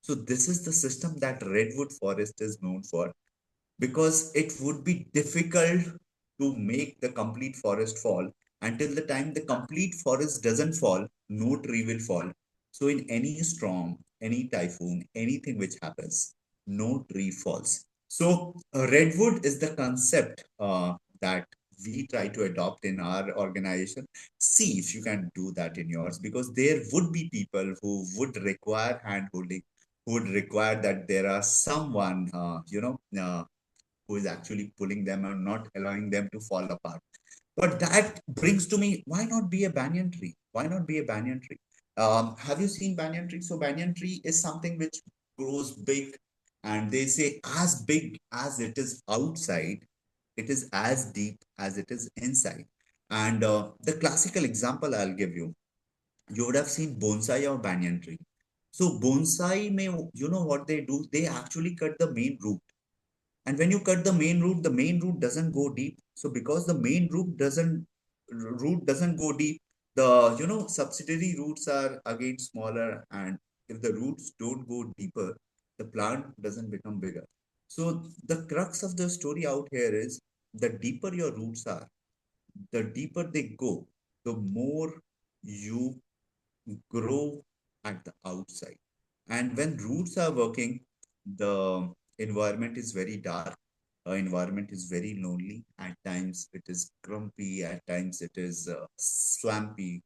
So this is the system that redwood forest is known for, because it would be difficult to make the complete forest fall. Until the time the complete forest doesn't fall, no tree will fall. So in any storm, any typhoon, anything which happens, no tree falls. So redwood is the concept that we try to adopt in our organization. See if you can do that in yours, because there would be people who would require hand holding, who would require that there are someone who is actually pulling them and not allowing them to fall apart. But that brings to me, why not be a banyan tree? Why not be a banyan tree? Have you seen banyan tree? So banyan tree is something which grows big, and they say as big as it is outside, it is as deep as it is inside. And the classical example I'll give you, you would have seen bonsai or banyan tree. So bonsai may, you know what they do? They actually cut the main root, and when you cut the main root doesn't go deep. So because the main root doesn't go deep, the subsidiary roots are again smaller. And if the roots don't go deeper, the plant doesn't become bigger. So the crux of the story out here is, the deeper your roots are, the deeper they go, the more you grow at the outside. And when roots are working, the environment is very dark. Environment is very lonely. At times it is grumpy. At times it is swampy.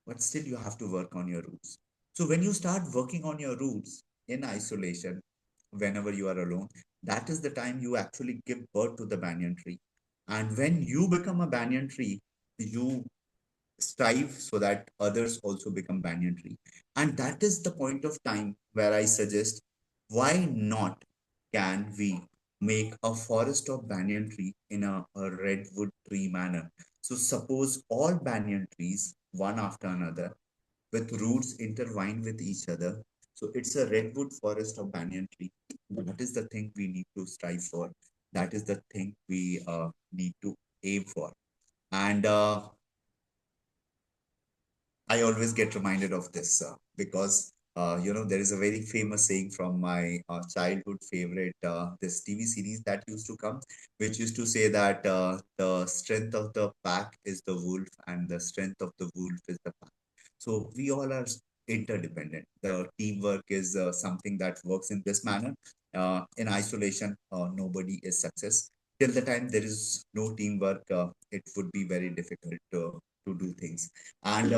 But still, you have to work on your roots. So when you start working on your roots in isolation, whenever you are alone, that is the time you actually give birth to the banyan tree. And when you become a banyan tree, you strive so that others also become banyan tree. And that is the point of time where I suggest, why not can we make a forest of banyan tree in a redwood tree manner? So suppose all banyan trees, one after another, with roots intertwined with each other. So it's a redwood forest of banyan tree. That is the thing we need to strive for. That is the thing we need to aim for. And I always get reminded of this because there is a very famous saying from my childhood favorite, this TV series that used to come, which used to say that the strength of the pack is the wolf, and the strength of the wolf is the pack. So we all are interdependent. The teamwork is something that works in this manner. In isolation, nobody is success. Till the time there is no teamwork, it would be very difficult to do things. And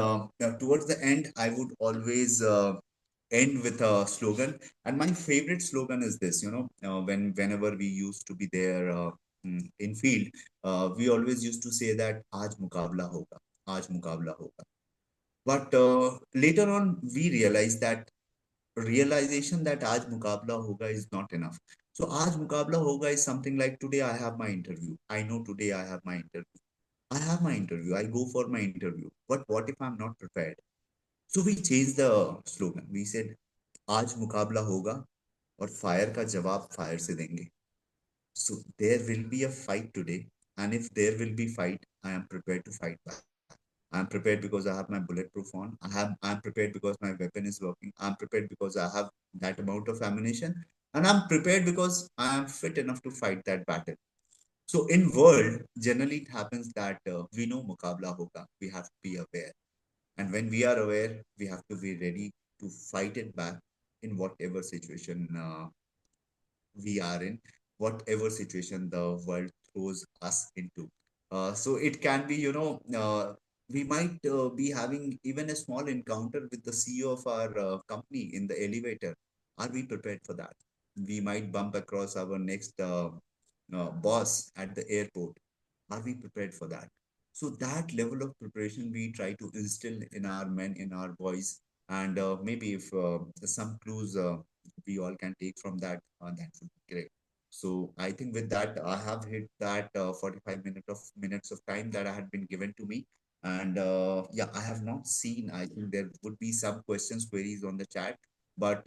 towards the end, I would always end with a slogan. And my favorite slogan is this, whenever we used to be there in field, we always used to say that, "Aaj mukabla hoga, aaj mukabla hoga." But later on, we realized that realization that aaj mukabla hoga is not enough. So aaj mukabla hoga is something like, today I have my interview. I know today I have my interview. I have my interview. I go for my interview. But what if I'm not prepared? So we changed the slogan. We said, आज मुकाबला होगा और fire का जवाब fire से देंगे. So there will be a fight today, and if there will be fight, I am prepared to fight back. I'm prepared because I have my bulletproof on. I'm prepared because my weapon is working. I'm prepared because I have that amount of ammunition, and I'm prepared because I am fit enough to fight that battle. So in world, generally it happens that we know mukabla hoga. We have to be aware, and when we are aware, we have to be ready to fight it back. in whatever situation we are in, whatever situation the world throws us into. So it can be, we might be having even a small encounter with the CEO of our company in the elevator. Are we prepared for that? We might bump across our next boss at the airport. Are we prepared for that? So that level of preparation we try to instill in our men, in our boys, and maybe if some clues we all can take from that, that would be great. So I think with that, I have hit that 45 minutes of time that I had been given to me. And yeah, I have not seen. I think there would be some questions, queries on the chat, but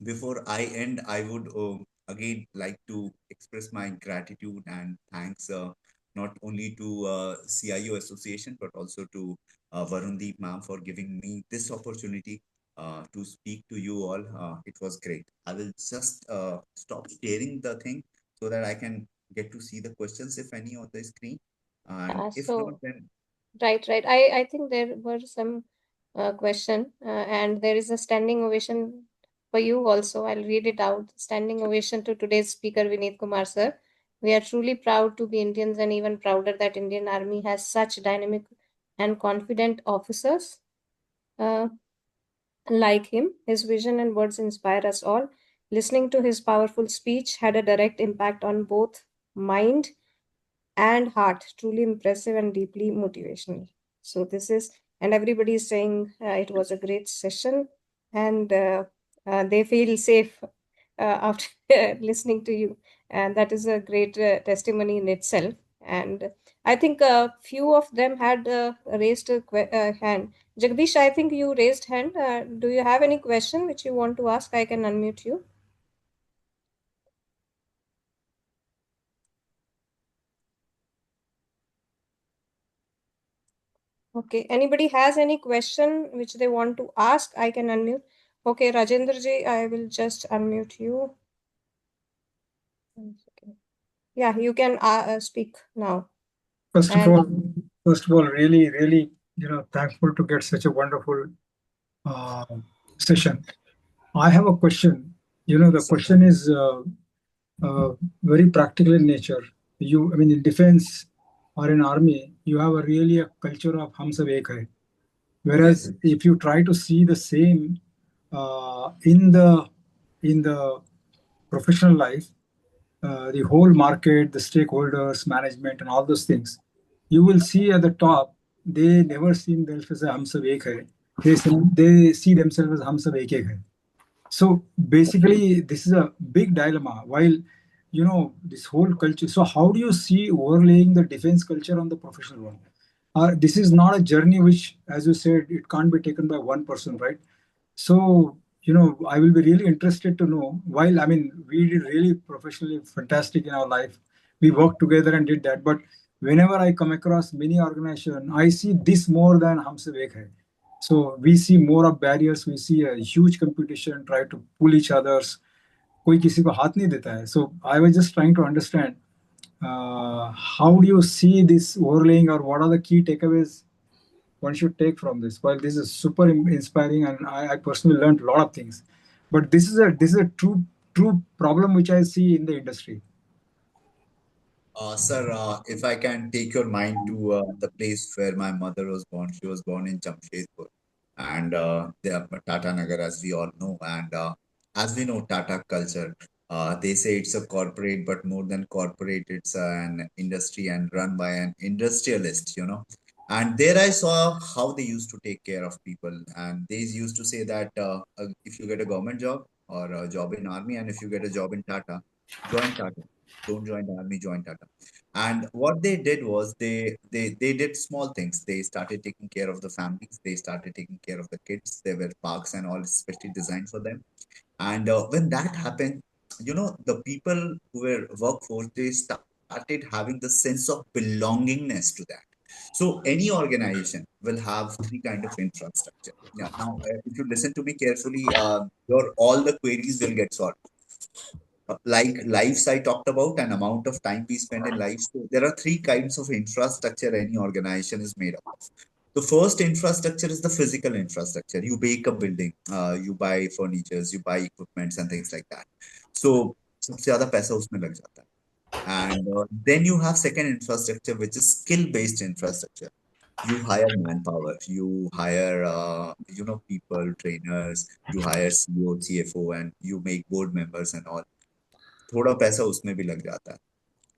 before I end, I would again like to express my gratitude and thanks not only to CIO Association but also to Varundeep ma'am for giving me this opportunity to speak to you all. It was great. I will just stop sharing the thing so that I can get to see the questions if any on the screen, and if not, So then right, right. I think there were some question, and there is a standing ovation for you also. I'll read it out. Standing ovation to today's speaker, Vineet Kumar sir. We are truly proud to be Indians and even prouder that Indian Army has such dynamic and confident officers uh, like him. His vision and words inspire us all. Listening to his powerful speech had a direct impact on both mind and heart. Truly impressive and deeply motivational. So this is, and everybody is saying it was a great session, and they feel safe after listening to you, and that is a great testimony in itself. And I think a few of them had raised a hand. Jagdish, I think you raised hand. Do you have any question which you want to ask? I can unmute you. Okay. Anybody has any question which they want to ask? I can unmute. Okay, Rajendra ji, I will just unmute you. 1 second. Yeah, you can speak now. First of And all, really, really, thankful to get such a wonderful uh, session. I have a question. The question is very practical in nature. I mean, in defense or in army, you have a really a culture of hum sab ek hai. yes. Whereas if you try to see the same in the professional life, the whole market, the stakeholders, management, and all those things, you will see at the top, they never see themselves as hum sab ek hai. They see themselves as hum sab ek ek hai. So basically, this is a big dilemma. While this whole culture, so how do you see overlaying the defense culture on the professional one? This is not a journey which, as you said, it can't be taken by one person, right? So, I will be really interested to know. While I mean, we did really professionally fantastic in our life, we worked together and did that. But whenever I come across many organization, I see this more than humse ek hai. So we see more of barriers. We see a huge competition, try to pull each others. कोई किसी को हाथ नहीं देता है. So I was just trying to understand how do you see this overlaying, or what are the key takeaways one should take from this? While this is super inspiring, and I personally learned a lot of things, but this is a true problem which I see in the industry. Sir, if I can take your mind to the place where my mother was born, she was born in Jamshedpur, and the Tata Nagar, as we all know, and as we know, Tata culture. They say it's a corporate, but more than corporate, it's an industry and run by an industrialist, And there I saw how they used to take care of people, and they used to say that if you get a government job or a job in army, and if you get a job in Tata, join Tata. Don't join the army, join Tata. And what they did was they did small things. They started taking care of the families. They started taking care of the kids. There were parks and all especially designed for them. And when that happened, the people who were workforce, they started having the sense of belongingness to that. So any organization will have three kind of infrastructure. Yeah. Now, if you listen to me carefully, your all the queries will get solved. Like lives I talked about, and amount of time we spend in lives. So there are three kinds of infrastructure any organization is made up of. The first infrastructure is the physical infrastructure. You make a building, you buy furnitures, you buy equipments and things like that. So सबसे ज्यादा पैसा उसमें लग जाता है. And then you have second infrastructure, which is skill-based infrastructure. You hire manpower, you hire people, trainers, you hire CEO, CFO, and you make board members and all. थोड़ा पैसा उसमें भी लग जाता है.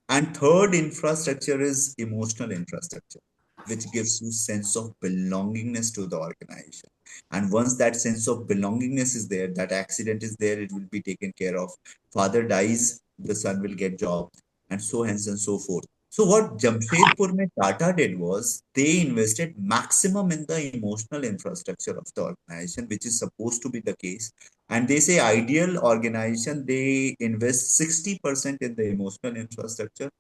And third infrastructure is emotional infrastructure, which gives you sense of belongingness to the organization. And once that sense of belongingness is there, that accident is there, it will be taken care of. Father dies, the son will get job, and so hence and so forth. So what Jamshedpur mein Tata did was they invested maximum in the emotional infrastructure of the organization, which is supposed to be the case. And they say ideal organization, they invest 60% in the emotional infrastructure,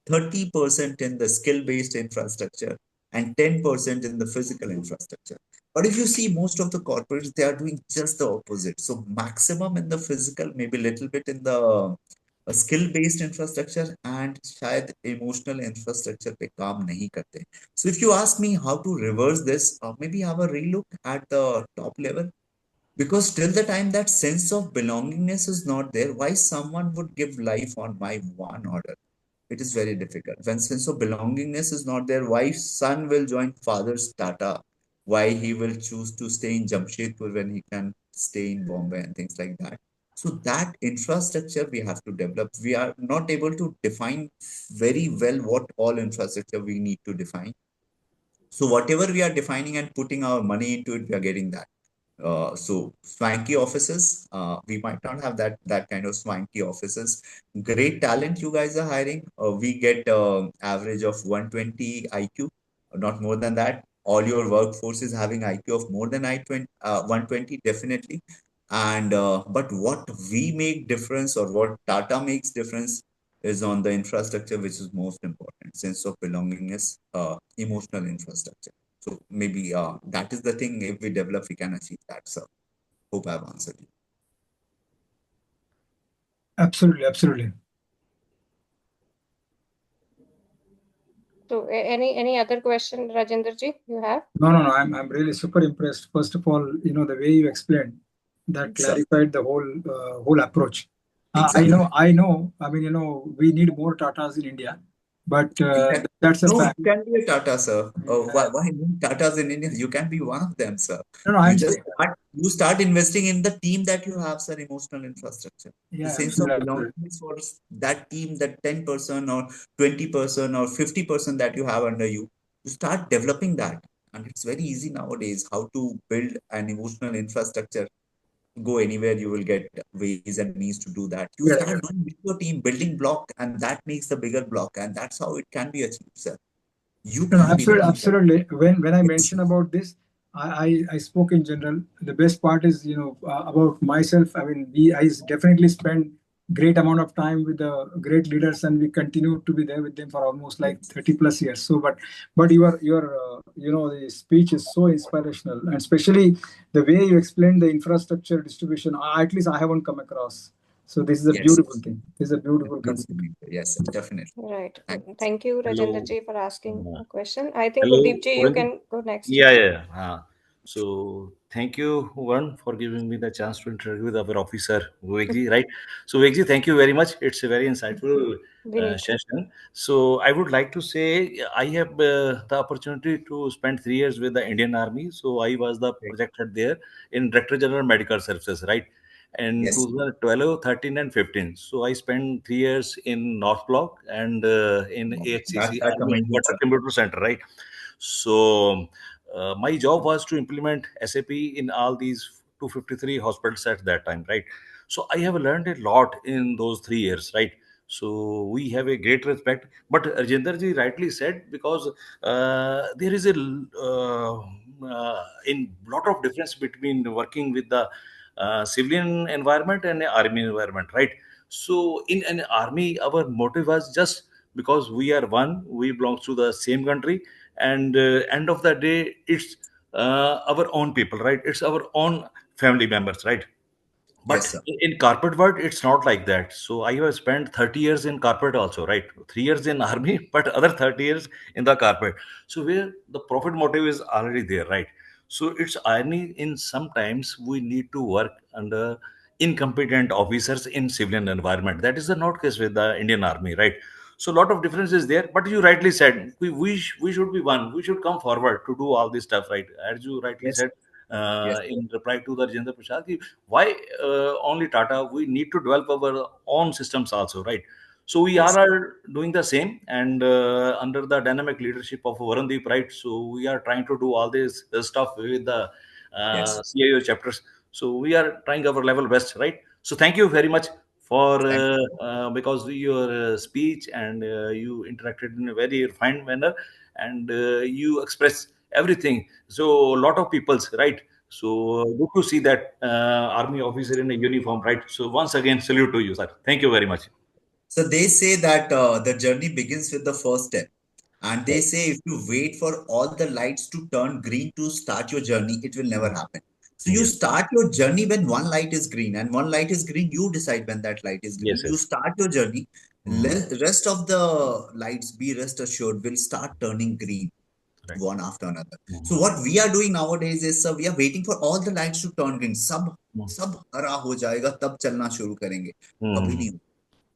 30% in the skill-based infrastructure, and 10% in the physical infrastructure. But if you see most of the corporates, they are doing just the opposite. So maximum in the physical, maybe little bit in the skill-based infrastructure, and शायद emotional infrastructure पे काम नहीं करते. So if you ask me how to reverse this, maybe have a relook at the top level, because till the time that sense of belongingness is not there, why someone would give life on my one order? It is very difficult. When sense of belongingness is not there, why son will join father's Tata? Why he will choose to stay in Jamshedpur when he can stay in Bombay and things like that. So that infrastructure we have to develop. We are not able to define very well what all infrastructure we need to define. So whatever we are defining and putting our money into it, we are getting that. So swanky offices, we might not have that kind of swanky offices. Great talent you guys are hiring. We get average of 120 IQ, not more than that. All your workforce is having IQ of more than 120 definitely. And but what we make difference, or what Tata makes difference, is on the infrastructure, which is most important. Sense of belongingness, emotional infrastructure. So maybe that is the thing. If we develop, we can achieve that. So hope I've answered you. Absolutely, absolutely. So any other question, Rajendra ji, you have? No. I'm really super impressed. First of all, the way you explained that clarified the whole approach. Exactly. I know. I mean, we need more Tatas in India, but that's a No, fact. you can be a Tata, sir. Why need Tatas in India? You can be one of them, sir. No, You I'm just saying, start investing in the team that you have, sir. Emotional infrastructure. The yeah, sense of absolutely. belonging for that team, that 10% or 20% or 50% that you have under you. You start developing that, and it's very easy nowadays how to build an emotional infrastructure. Go anywhere, you will get ways and means to do that. You Yeah, start doing with your team, building block, and that makes the bigger block, and that's how it can be achieved, sir. You no, can be the absolutely, one that absolutely. When I it's mentioned about this, I spoke in general. The best part is, about myself. I mean, I definitely spend great amount of time with the great leaders, and we continue to be there with them for almost like yes, 30 plus years. So, but your the speech is so inspirational, and especially the way you explained the infrastructure distribution. At least I haven't come across. So this is a yes, beautiful thing. This is a beautiful beautiful. concept. Yes, definitely. Right. Thank you. Thank you, Rajendra Hello. ji, for asking Uh, a question. I think Hello, Gurdeep ji, you Puranji. can go next. Yeah. So thank you, Varun, for giving me the chance to interview with our officer, Vivekji, right? So Vivekji, thank you very much. It's a very insightful Vineet. session. So I would like to say I have the opportunity to spend 3 years with the Indian Army. So I was the Great. project head there in Director General Medical Services, right? In Yes, 2012, 13, and 15. So I spent 3 years in North Block and in that AHCC, I Army commend you, Headquarters sir. Computer Center, right? So my job was to implement SAP in all these 253 hospitals at that time, right? So I have learned a lot in those 3 years, right? So we have a great respect. But Rajendra ji rightly said, because there is a in lot of difference between working with the civilian environment and army environment, right? So in an army, our motive was just because we are one, we belong to the same country, and end of the day, it's our own people, right? It's our own family members, right? But Yes, sir. in corporate world, it's not like that. So I have spent 30 years in corporate also, right? 3 years in army, but other 30 years in the corporate. So where the profit motive is already there, right? So it's irony in sometimes we need to work under incompetent officers in civilian environment. That is the not case with the Indian army, right? So a lot of difference is there. But you rightly said we should be one. We should come forward to do all this stuff, right? As you rightly Yes, said yes, in reply to the Rajendra Prasad, why only Tata? We need to develop our own systems also, right? So we yes, are doing the same, and under the dynamic leadership of Varundeep, right? So we are trying to do all this stuff with the yes. CIO chapters. So we are trying our level best, right? So thank you very much for Thank because your speech and you interacted in a very refined manner, and you express everything. So a lot of people's right. So good to see that army officer in a uniform, right? So once again, salute to you, sir. Thank you very much. So they say that the journey begins with the first step. And they Right. say if you wait for all the lights to turn green to start your journey, it will never Mm. happen. So you Yes. start your journey when one light is green, and one light is green, you decide when that light is green. Yes. You Yes. start your journey. Mm. Rest of the lights, be rest assured, will start turning green Right. one after another. So Mm. what we are doing nowadays is we are waiting for all the lights to turn green. सब Mm. सब हरा हो जाएगा तब चलना शुरू करेंगे. अभी Mm. नहीं.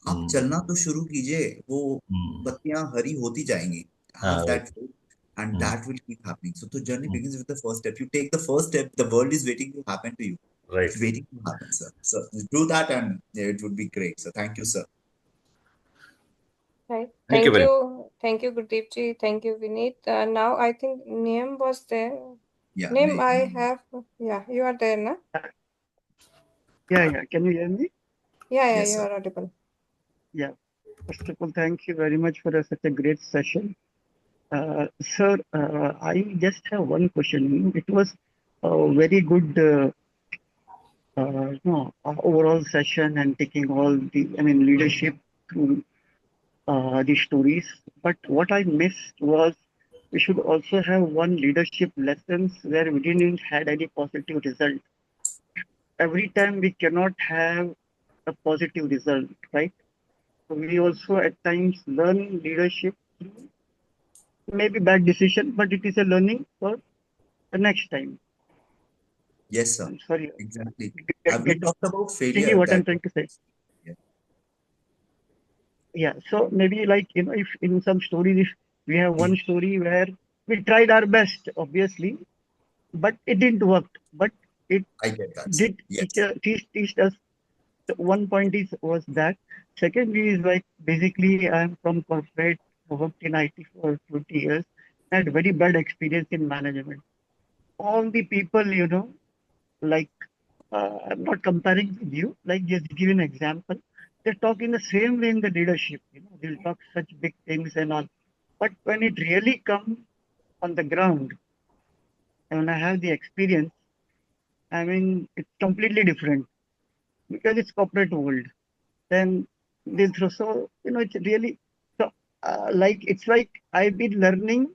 आप Mm. चलना तो शुरू कीजिए. वो Mm. बत्तियां हरी होती जाएंगी. Have Right. that faith, and Mm. that will keep happening. So the journey Mm. begins with the first step. You take the first step, the world is waiting to happen to you. Right. It's waiting to happen, sir. So do that, and yeah, it would be great. So thank you, sir. Right. Thank you very much. Thank you, Gurdeep ji. Thank you, Vineet. Now I think Naam was there. Yeah, Naam, I have. Yeah, you are there, na? Yeah, yeah. Can you hear me? Yeah, yes, you sir. are audible. Yeah. First of all, thank you very much for such a great session. Sir, I just have one question. It was a very good overall session and taking all the, I mean, leadership through the stories. But what I missed was we should also have one leadership lessons where we didn't had any positive result. Every time we cannot have a positive result, right? We also at times learn leadership through maybe bad decision, but it is a learning for the next time. Yes, sir. I'm sorry, Exactly. We getting talked about failure. what I'm That trying to say. yeah. Yeah, so maybe like if in some stories, if we have one story where we tried our best, obviously, but it didn't work. But it I get that, sir. did Yes, teach us. The one point is was that. Secondly is like basically I'm from corporate, worked in IT for 20 years, had very bad experience in management. All the people, like I'm not comparing with you, like just give an example. They talk in the same way in the leadership, they'll talk such big things and all. But when it really comes on the ground, and when I have the experience, I mean, it's completely different because it's corporate world. Then they throw, so, it's really, so like, it's like I've been learning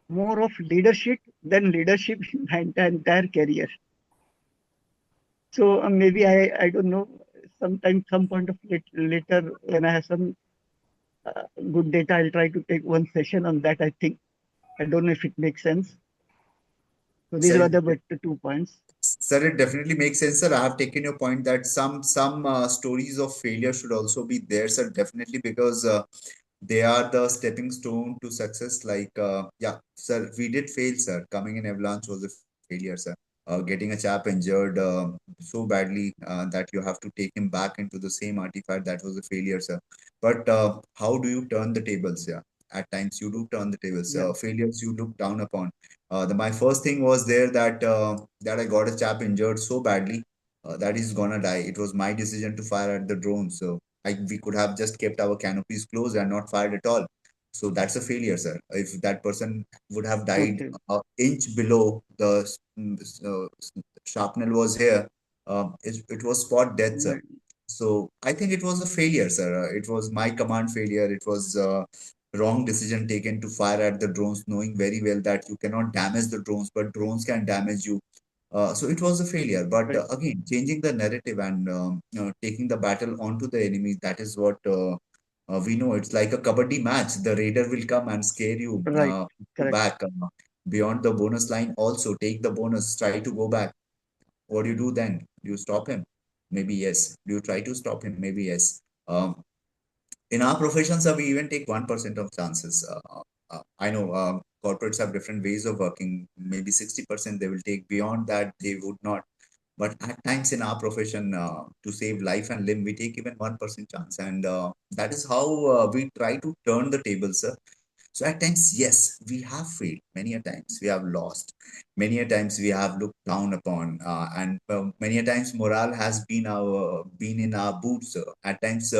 more of leadership than leadership in my entire career. So maybe I don't know, sometime, some point of later, when I have some good data, I'll try to take one session on that. I think I don't know if it makes sense. So these sir. were the better 2 points. Sir, it definitely makes sense, sir. I have taken your point that some stories of failure should also be there, sir. Definitely, because they are the stepping stone to success. Like, yeah, sir, we did fail, sir. Coming in Avalanche was a failure, sir. Getting a chap injured so badly that you have to take him back into the same artifact, that was a failure, sir. But how do you turn the tables? Yeah, at times you do turn the tables. Yeah, Failures you look down upon. My first thing was there that I got a chap injured so badly that he's gonna die. It was my decision to fire at the drone, so we could have just kept our canopies closed and not fired at all. So that's a failure, sir. If that person would have died okay, an inch below the shrapnel was here, it was spot death, sir. right, So I think it was a failure, sir. It was my command failure. It was wrong decision taken to fire at the drones, knowing very well that you cannot damage the drones, but drones can damage you. So it was a failure. But Right. again, changing the narrative and taking the battle onto the enemy, that is what we know. It's like a kabaddi match. The raider will come and scare you, Right. Correct. back beyond the bonus line. Also, take the bonus, try to go back. What do you do then? Do you stop him? Maybe yes. Do you try to stop him? Maybe yes. In our professions, we even take 1% of chances. I know corporates have different ways of working. Maybe 60% they will take. Beyond that, they would not. But at times in our profession, to save life and limb, we take even 1% chance. And that is how we try to turn the tables, sir. So at times, yes, we have failed. Many a times we have lost. Many a times we have looked down upon, and many a times morale has been in our boots. At times,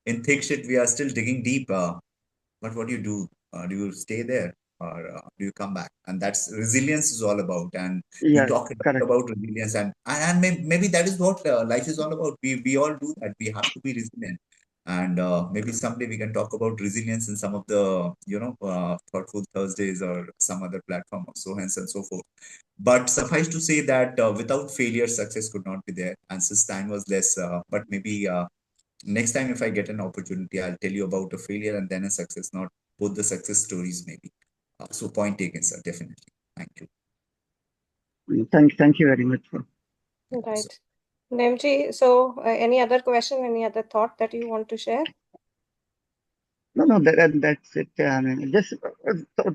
in thick shit, we are still digging deep. But what do you do? Do you stay there or do you come back? And that's resilience is all about. And you Yeah. talk a lot Correct. about resilience, and maybe that is what life is all about. We all do that. We have to be resilient. And maybe someday we can talk about resilience in some of the thoughtful Thursdays or some other platform or so hence and so forth. But suffice to say that without failure, success could not be there. And since time was less, but maybe next time, if I get an opportunity, I'll tell you about a failure and then a success, not both the success stories, maybe. So, point taken, sir. Definitely. Thank you. Thank you very much for. Thank you, sir. Right. Nemji, so any other question, any other thought that you want to share? No, that's it. I mean, just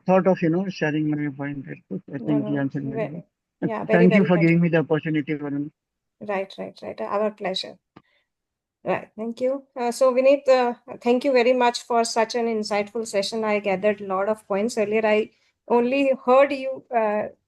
thought of sharing my point. I No, think you no, answered very well. yeah, very Thank you well for put. giving me the opportunity, Varun. Right. Our pleasure. Right, thank you. So, Vineet, thank you very much for such an insightful session. I gathered a lot of points earlier. I only heard you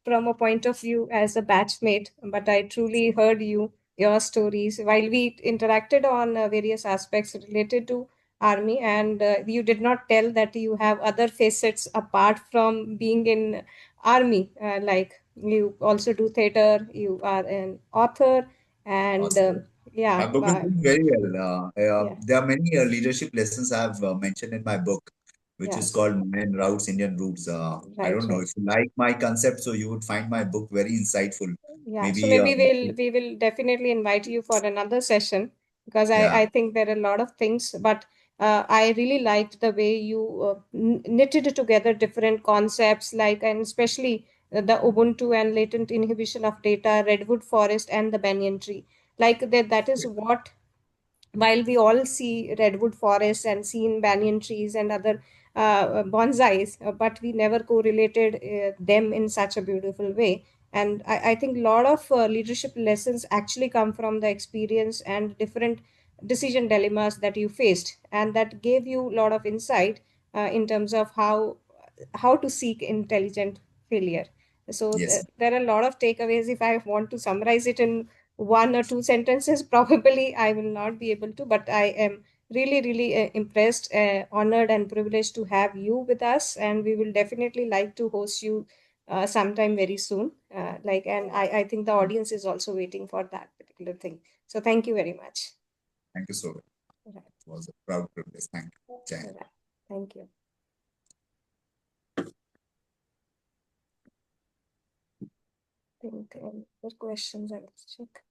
from a point of view as a batchmate, but I truly heard you, your stories, while we interacted on various aspects related to Army, and you did not tell that you have other facets apart from being in Army, like you also do theater, you are an author, and So, yeah, my book is doing very well. yeah, There are many leadership lessons I've mentioned in my book, which is yes, called Mayan Routes, Indian Roots. I right, don't know right. if you like my concept, so you would find my book very insightful. Yeah, so Maybe, maybe we will definitely invite you for another session because yeah, I think there are a lot of things, but I really liked the way you knitted together different concepts, like and especially the Ubuntu and latent inhibition of data, redwood forest, and the banyan tree. Like that is what while we all see redwood forests and seen banyan trees and other bonsais, but we never correlated them in such a beautiful way. And I think a lot of leadership lessons actually come from the experience and different decision dilemmas that you faced, and that gave you a lot of insight in terms of how to seek intelligent failure. So yes, there are a lot of takeaways. If I want to summarize it in one or two sentences, probably I will not be able to, but I am really impressed, honored, and privileged to have you with us, and we will definitely like to host you sometime very soon. And I think the audience is also waiting for that particular thing. So thank you very much. thank you so much. Right, It was a proud privilege. Thank you. Jai Hind. right. Thank you. Think other questions I will check.